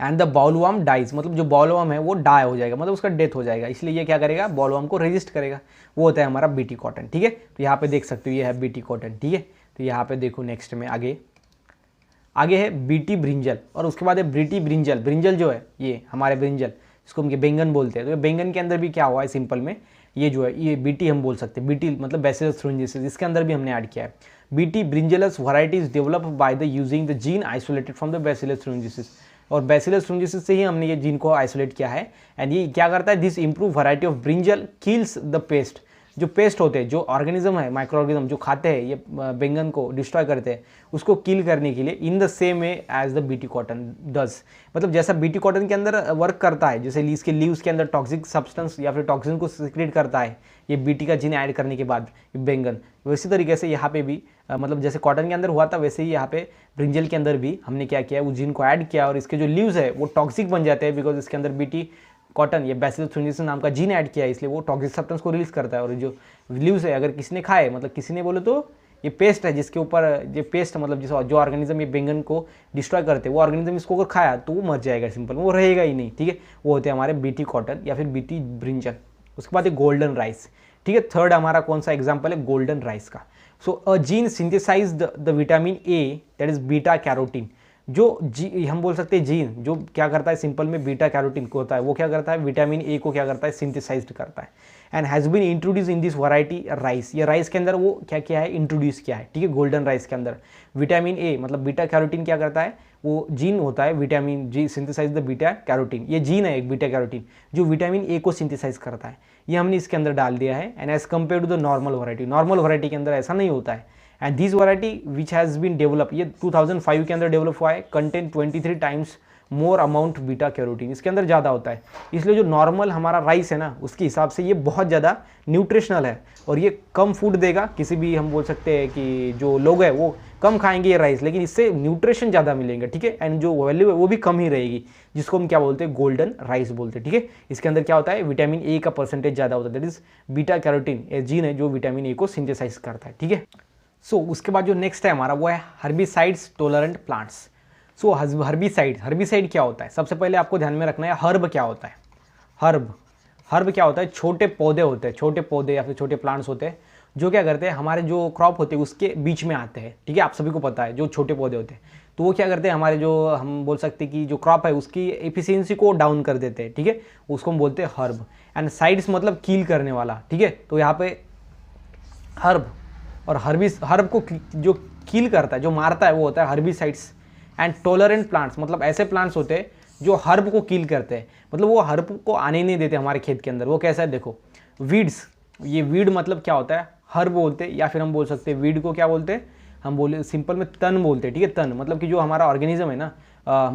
एंड द बॉलवर्म डाइज, मतलब जो बॉलवर्म है वो डाई हो जाएगा, मतलब उसका डेथ हो जाएगा, इसलिए ये क्या करेगा? बॉलवर्म को रेजिस्ट करेगा। वो होता है हमारा बीटी कॉटन, ठीक है। तो यहाँ पे देख सकते हो ये है बीटी कॉटन, ठीक है। तो यहाँ पे देखो नेक्स्ट में आगे है बीटी ब्रिंजल, और उसके बाद है ब्रीटी ब्रिंजल। ब्रिंजल जो है ये हमारे ब्रिंजल, इसको हम बैंगन बोलते हैं। तो ये बैंगन के अंदर भी क्या हुआ है? सिंपल में ये जो है ये बीटी हम बोल सकते हैं, बीटी मतलब बैसिलस थ्रिंजेसिस, इसके अंदर भी हमने ऐड किया है। BT brinjals varieties develop by the using the gene isolated from the Bacillus thuringiensis, और बैसिलस थ्रिंजेसिस से ही हमने ये जीन को आइसोलेट किया है। एंड ये क्या करता है? This improve variety of brinjal kills the paste, जो पेस्ट होते हैं, जो ऑर्गेनिज्म है, माइक्रो ऑर्गेनिज्म जो खाते हैं ये बैंगन को डिस्ट्रॉय करते हैं, उसको किल करने के लिए in the same way as the BT cotton does, मतलब जैसा बीटी कॉटन के अंदर वर्क करता है, जैसे इसके लीव्स के अंदर टॉक्सिक सब्सटेंस या फिर टॉक्सिन को सिक्रेट करता है ये बीटी का जीन ऐड करने के बाद बैंगन, वैसी तरीके से यहाँ पे भी मतलब जैसे कॉटन के अंदर हुआ था वैसे ही यहाँ पे ब्रिंजल के अंदर भी हमने क्या किया, उस जीन को ऐड किया और इसके जो लीव्स है वो टॉक्सिक बन जाते हैं, बिकॉज इसके अंदर बीटी कॉटन ये बैसिलस thuringiensis नाम का जीन ऐड किया है, इसलिए वो टॉक्सिक सब्सटेंस को रिलीज करता है। और जो लीव्स है अगर किसी ने खाए, मतलब किसी ने बोले तो ये पेस्ट है जिसके ऊपर ये पेस्ट मतलब जो ऑर्गेनिज्म ये बैंगन को डिस्ट्रॉय करते हैं वो ऑर्गेनिज्म इसको अगर खाया तो वो मर जाएगा, सिंपल, वो रहेगा ही नहीं, ठीक है। वो होते हैं हमारे बीटी कॉटन या फिर बीटी ब्रिंजल। उसके बाद गोल्डन राइस, ठीक है। थर्ड हमारा कौन सा एग्जाम्पल है, गोल्डन राइस का। So a gene synthesize the vitamin A that is beta carotene, जो हम बोल सकते हैं जीन जो क्या करता है सिंपल में बीटा कैरोटीन को होता है, वो क्या करता है विटामिन ए को क्या करता है सिंथेसाइज करता है, and has been introduce in this variety rice, ये राइस के अंदर वो क्या किया है इंट्रोड्यूस किया है, ठीक है। गोल्डन राइस के अंदर विटामिन ए मतलब बीटा कैरोटीन क्या करता है, वो जीन होता है vitamin G synthesise the beta carotene, ये जीन है एक बीटा कैरोटीन जो विटामिन ए को सिंथेसाइज करता है, ये हमने इसके अंदर डाल दिया है। And as compare to the normal variety, normal variety के अंदर ऐसा नहीं होता है। And this variety which has been develop, ये 2005 के अंदर डेवलप हुआ है, contain 23 times more amount beta carotene, इसके अंदर ज़्यादा होता है, इसलिए जो नॉर्मल हमारा राइस है ना उसके हिसाब से ये बहुत ज़्यादा न्यूट्रिशनल है और ये कम फूड देगा, किसी भी हम बोल सकते हैं कि जो लोग हैं वो कम खाएंगे ये राइस, लेकिन इससे न्यूट्रिशन ज़्यादा मिलेंगे, ठीक है। एंड जो वैल्यू है वो भी कम ही रहेगी, जिसको हम क्या बोलते हैं गोल्डन राइस बोलते हैं, ठीक है। इसके अंदर क्या होता है विटामिन ए का परसेंटेज ज़्यादा होता है, दैट इज बीटा कैरोटीन, ये जीन है जो विटामिन ए को सिंथेसाइज करता है, ठीक है। सो उसके बाद जो नेक्स्ट है हमारा वो है हर्बिसाइड्स टोलरेंट प्लांट्स। सो हर्बिसाइड क्या होता है, सबसे पहले आपको ध्यान में रखना है हर्ब क्या होता है। हर्ब क्या होता है, छोटे पौधे होते हैं, छोटे पौधे या फिर छोटे प्लांट्स होते हैं जो क्या करते हैं हमारे जो क्रॉप होते हैं उसके बीच में आते हैं, ठीक है। आप सभी को पता है जो छोटे पौधे होते हैं तो वो क्या करते हैं हमारे जो हम बोल सकते हैं कि जो क्रॉप है उसकी एफिशिएंसी को डाउन कर देते हैं, ठीक है, उसको हम बोलते हैं हर्ब। एंड साइड्स मतलब कील करने वाला, ठीक है। तो यहाँ पे हर्ब और हर्ब को जो कील करता है, जो मारता है वो होता है हर्बिसाइड्स। एंड टॉलरेंट प्लांट्स मतलब ऐसे प्लांट्स होते हैं जो हर्ब को कील करते हैं, मतलब वो हर्ब को आने नहीं देते हमारे खेत के अंदर। वो कैसा है देखो, वीड्स, ये वीड मतलब क्या होता है हर्ब बोलते हैं, या फिर हम बोल सकते हैं वीड को क्या बोलते हैं, हम बोले सिंपल में तन बोलते हैं, ठीक है। तन मतलब कि जो हमारा ऑर्गेनिज्म है ना,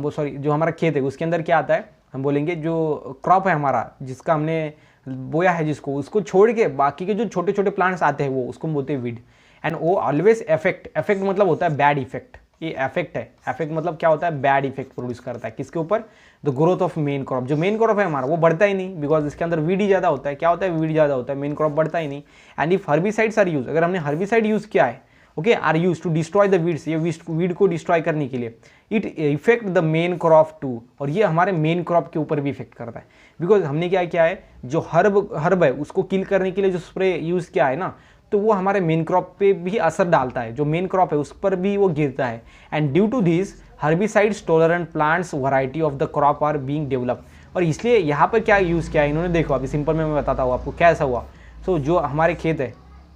सॉरी जो हमारा खेत है उसके अंदर क्या आता है, हम बोलेंगे जो क्रॉप है हमारा जिसका हमने बोया है जिसको, उसको छोड़ के बाकी के जो छोटे छोटे प्लांट्स आते हैं वो उसको हम बोलते हैं वीड। एंड वो ऑलवेज इफेक्ट मतलब होता है बैड इफेक्ट, ये इफेक्ट है, इफेक्ट मतलब क्या होता है बैड इफेक्ट प्रोड्यूस करता है किसके ऊपर, the growth of main crop. जो मेन क्रॉप है हमारा वो बढ़ता ही नहीं, बिकॉज इसके अंदर वीड ही ज़्यादा होता है। क्या होता है वीड ज़्यादा होता है, मेन क्रॉप बढ़ता ही नहीं। And if herbicides are use, अगर हमने हर्बिसाइड यूज़ किया है, okay, are use to destroy the weeds, ये वीड को डिस्ट्रॉय करने के लिए, it effect the main crop too, और ये हमारे मेन क्रॉप के ऊपर भी इफेक्ट करता है। बिकॉज हमने क्या किया है, जो हर्ब है उसको किल करने के लिए जो स्प्रे यूज़ किया है ना, तो वो हमारे मेन क्रॉप पे भी असर डालता है, जो मेन क्रॉप है उस पर भी वो गिरता है। And due to this herbicides tolerant plants variety of the crop are being develop. और इसलिए यहाँ पर क्या यूज़ किया है इन्होंने, देखो अभी सिंपल में मैं बताता हूँ आपको क्या ऐसा हुआ। सो जो हमारे खेत है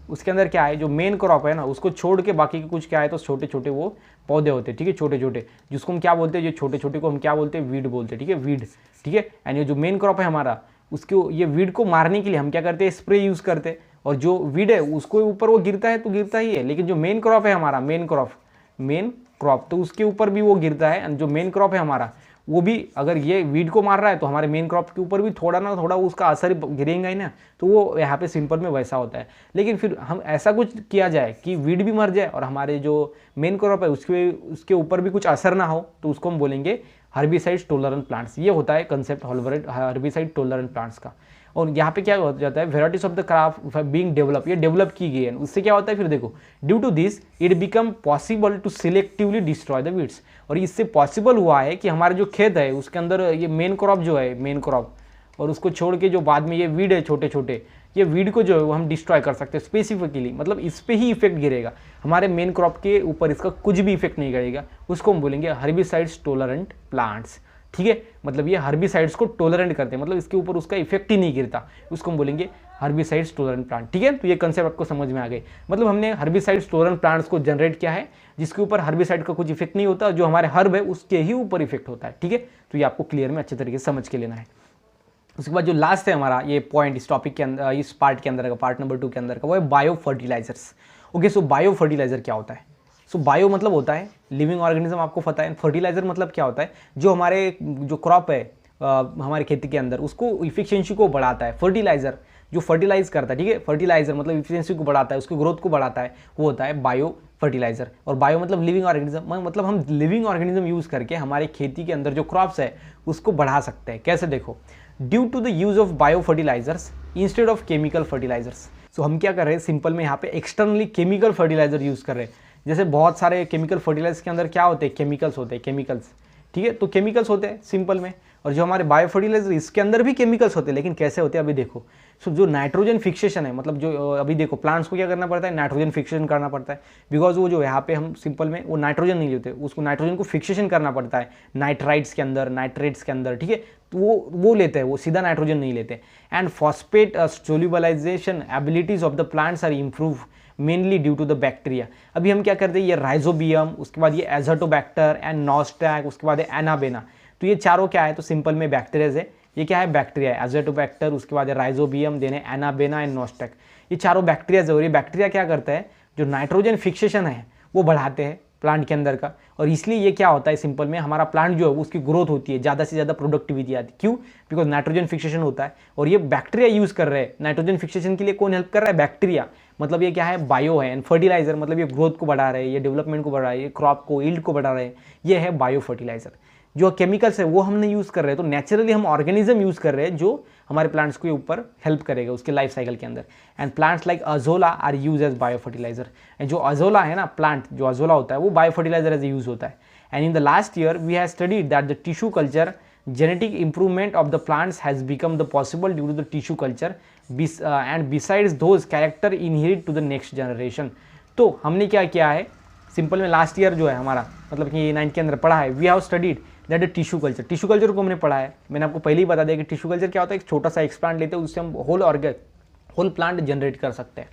उसके अंदर क्या है, जो मेन क्रॉप है ना उसको छोड़ के बाकी के कुछ क्या है तो छोटे छोटे वो पौधे होते हैं, ठीक है, छोटे छोटे, जिसको हम क्या बोलते हैं, जो छोटे छोटे को हम क्या बोलते हैं वीड बोलते हैं, ठीक है, वीड, ठीक है। एंड ये जो मेन क्रॉप है हमारा उसके ये वीड को मारने के लिए हम क्या करते हैं स्प्रे यूज़ करते हैं, और जो वीड है उसको ऊपर वो गिरता है तो गिरता ही है, लेकिन जो मेन क्रॉप है हमारा मेन क्रॉप तो उसके ऊपर भी वो गिरता है। एंड जो मेन क्रॉप है हमारा वो भी अगर ये वीड को मार रहा है तो हमारे मेन क्रॉप के ऊपर भी थोड़ा ना थोड़ा उसका असर गिरेगा ही ना, तो वो यहाँ पे सिंपल में वैसा होता है। लेकिन फिर हम ऐसा कुछ किया जाए कि वीड भी मर जाए और हमारे जो मेन क्रॉप है उसके ऊपर भी कुछ असर ना हो, तो उसको हम बोलेंगे हर्बिसाइड टॉलरेंट प्लांट्स। ये होता है कंसेप्ट हर्बिसाइड टॉलरेंट प्लांट्स का। और यहाँ पे क्या हो जाता है, varieties of the crop being develop, ये डेवलप की गई है। उससे क्या होता है फिर देखो, due to this it become possible to selectively destroy the weeds. और इससे पॉसिबल हुआ है कि हमारे जो खेत है उसके अंदर ये मेन क्रॉप जो है मेन क्रॉप, और उसको छोड़ के जो बाद में ये वीड है छोटे छोटे, ये वीड को जो है वो हम डिस्ट्रॉय कर सकते हैं स्पेसिफिकली, मतलब इस पे ही इफेक्ट गिरेगा, हमारे मेन क्रॉप के ऊपर इसका कुछ भी इफेक्ट नहीं करेगा। उसको हम बोलेंगे हर्बिसाइड्स टॉलरेंट प्लांट्स, ठीक है। मतलब ये हर्बिसाइड्स को टॉलरेंट करते हैं, मतलब इसके ऊपर उसका इफेक्ट ही नहीं गिरता, उसको हम बोलेंगे हर्बिसाइड्स टॉलरेंट प्लांट, ठीक है। तो ये कंसेप्ट आपको समझ में आ गई, मतलब हमने हर्बिसाइड्स टॉलरेंट प्लांट्स को जनरेट किया है जिसके ऊपर हर्बिसाइड का कुछ इफेक्ट नहीं होता, जो हमारे हर्ब है उसके ही ऊपर इफेक्ट होता है, ठीक है। तो ये आपको क्लियर में अच्छे तरीके से समझ के लेना है। उसके बाद जो लास्ट है हमारा ये पॉइंट इस टॉपिक के अंदर, इस पार्ट के अंदर का, पार्ट नंबर 2 के अंदर का, वो है बायो फर्टिलाइजर्स। ओके, सो बायो फर्टिलाइजर क्या होता है? सो बायो मतलब होता है लिविंग ऑर्गेनिज्म, आपको पता है। फर्टिलाइजर मतलब क्या होता है? जो हमारे जो क्रॉप है हमारे खेती के अंदर, उसको इफिशियंसी को बढ़ाता है। फर्टिलाइजर जो फर्टिलाइज करता है, ठीक है, फर्टिलाइजर मतलब इफिशियंसी को बढ़ाता है, उसकी ग्रोथ को बढ़ाता है, वो होता है बायो फर्टिलाइजर। और बायो मतलब लिविंग ऑर्गेनिज्म, मतलब हम लिविंग ऑर्गेनिज्म यूज करके हमारे खेती के अंदर जो क्रॉप्स है उसको बढ़ा सकते हैं। कैसे? देखो, due to the use of bio fertilizers instead of chemical fertilizers. So हम क्या कर रहे हैं सिंपल में, यहाँ पे एक्सटर्नली केमिकल फर्टिलाइजर यूज कर रहे हैं। जैसे बहुत सारे केमिकल फर्टिलाइजर के अंदर क्या होते हैं? केमिकल्स होते हैं, केमिकल्स, ठीक है, तो केमिकल्स होते हैं सिंपल में। और जो हमारे बायो फर्टिलाइजर इसके अंदर भी केमिकल्स होते हैं, लेकिन कैसे होते हैं अभी देखो। सो जो नाइट्रोजन फिक्सेशन है, मतलब जो अभी देखो प्लांट्स को क्या करना पड़ता है? नाइट्रोजन फिक्सेशन करना पड़ता है, बिकॉज वो जो यहाँ पे हम सिंपल में वो नाइट्रोजन नहीं लेते, उसको नाइट्रोजन को फिक्सेशन करना पड़ता है नाइट्राइट्स के अंदर, नाइट्रेट्स के अंदर, ठीक है, तो वो लेते हैं, वो सीधा नाइट्रोजन नहीं लेते। And phosphate solubilization abilities of the plants are improve mainly due to the bacteria. अभी हम क्या करते हैं, ये राइजोबियम, उसके बाद ये एजोटोबैक्टर एंड नॉस्टैक, उसके बाद एनाबेना, तो ये चारों क्या है? तो सिंपल में बैक्टीरियाज है। ये क्या है? बैक्टीरिया है, एजोटोबैक्टर, उसके बाद राइजोबियम, देने एनाबेना एंड नॉस्टैक, ये चारों बैक्टीरियाज है। और ये बैक्टीरिया क्या करता है? जो नाइट्रोजन फिक्सेशन है वो बढ़ाते हैं प्लांट के अंदर का, और इसलिए ये क्या होता है सिंपल में, हमारा प्लांट जो है उसकी ग्रोथ होती है, ज़्यादा से ज़्यादा प्रोडक्टिविटी आती है। क्यों? बिकॉज नाइट्रोजन फिक्सेशन होता है, और ये बैक्टीरिया यूज़ कर रहे हैं नाइट्रोजन फिक्सेशन के लिए। कौन हेल्प कर रहा है? बैक्टीरिया। मतलब ये क्या है? बायो है। एंड फर्टिलाइजर मतलब ये ग्रोथ को बढ़ा रहे हैं, ये डेवलपमेंट को बढ़ा रहे हैं, ये क्रॉप को, यील्ड को बढ़ा रहे हैं, ये है बायो फर्टिलाइजर। जो केमिकल्स है वो हमने यूज़ कर रहे हैं, तो नेचुरली हम ऑर्गेनिज्म यूज़ कर रहे हैं जो हमारे प्लांट्स के ऊपर हेल्प करेगा उसके लाइफ साइकिल के अंदर। And plants like azolla are use as bio fertiliser. And जो अजोला है ना, प्लांट जो अजोला होता है वो बायो फर्टिलाइजर एज यूज होता है। And in the last year we have studied that the tissue culture genetic improvement of the plants has become the possible due to the tissue culture and besides those character inherit to the next generation। तो हमने क्या किया है सिंपल में, लास्ट ईयर जो है हमारा, मतलब कि 9th के अंदर पढ़ा है, we have studied that the tissue culture. Tissue culture को हमने पढ़ा है, मैंने आपको पहले ही बता दिया कि टिश्यू कल्चर क्या होता है। एक छोटा सा एक्सप्लांट लेते हैं, उससे हम होल प्लांट जनरेट कर सकते हैं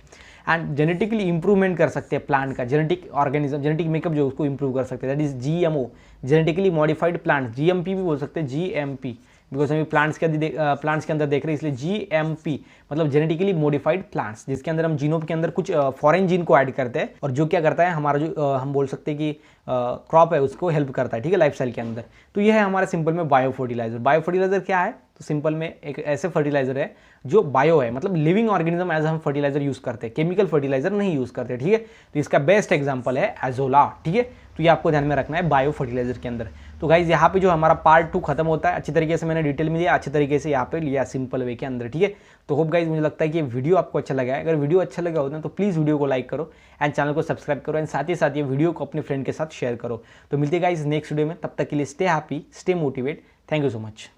एंड जेनेटिकली इंप्रूवमेंट कर सकते हैं प्लांट का, जेनेटिक ऑर्गेनिज्म, जेनेटिक मेकअप जो उसको इंप्रूव कर सकते हैं। That is GMO, genetically modified plants. GMP भी बोल सकते हैं, GMP, बिकॉज हम प्लांट्स के अंदर देख रहे हैं, इसलिए GMP मतलब जेनेटिकली मॉडिफाइड प्लांट्स, जिसके अंदर हम जीनोम के अंदर कुछ फॉरेन जीन को ऐड करते हैं, और जो क्या करता है हमारा जो हम बोल सकते हैं कि क्रॉप है उसको हेल्प करता है, ठीक है, लाइफ स्टाइल के अंदर। तो ये है हमारा सिंपल में बायो फर्टिलाइजर। बायो फर्टिलाइजर क्या है? तो सिंपल में एक ऐसे फर्टिलाइजर है जो बायो है, मतलब लिविंग ऑर्गेनिज्म एज हम फर्टिलाइजर यूज करते हैं, केमिकल फर्टिलाइजर नहीं यूज करते, ठीक है। तो इसका बेस्ट एग्जांपल है एजोला, ठीक है। तो ये आपको ध्यान में रखना है बायो फर्टिलाइजर के अंदर। तो गाइज यहाँ पे जो हमारा पार्ट 2 खत्म होता है, अच्छी तरीके से मैंने डिटेल में दिया, अच्छी तरीके से यहाँ पे लिया सिंपल वे के अंदर, ठीक है। तो होप गाइज मुझे लगता है कि ये वीडियो आपको अच्छा लगा है। अगर वीडियो अच्छा लगा होता है तो प्लीज़ वीडियो को लाइक करो एंड चैनल को सब्सक्राइब करो एंड साथ ही साथ ये वीडियो को अपने फ्रेंड के साथ शेयर करो। तो मिलते गाइज नेक्स्ट वीडियो में, तब तक के लिए stay happy, stay motivate, thank you so much.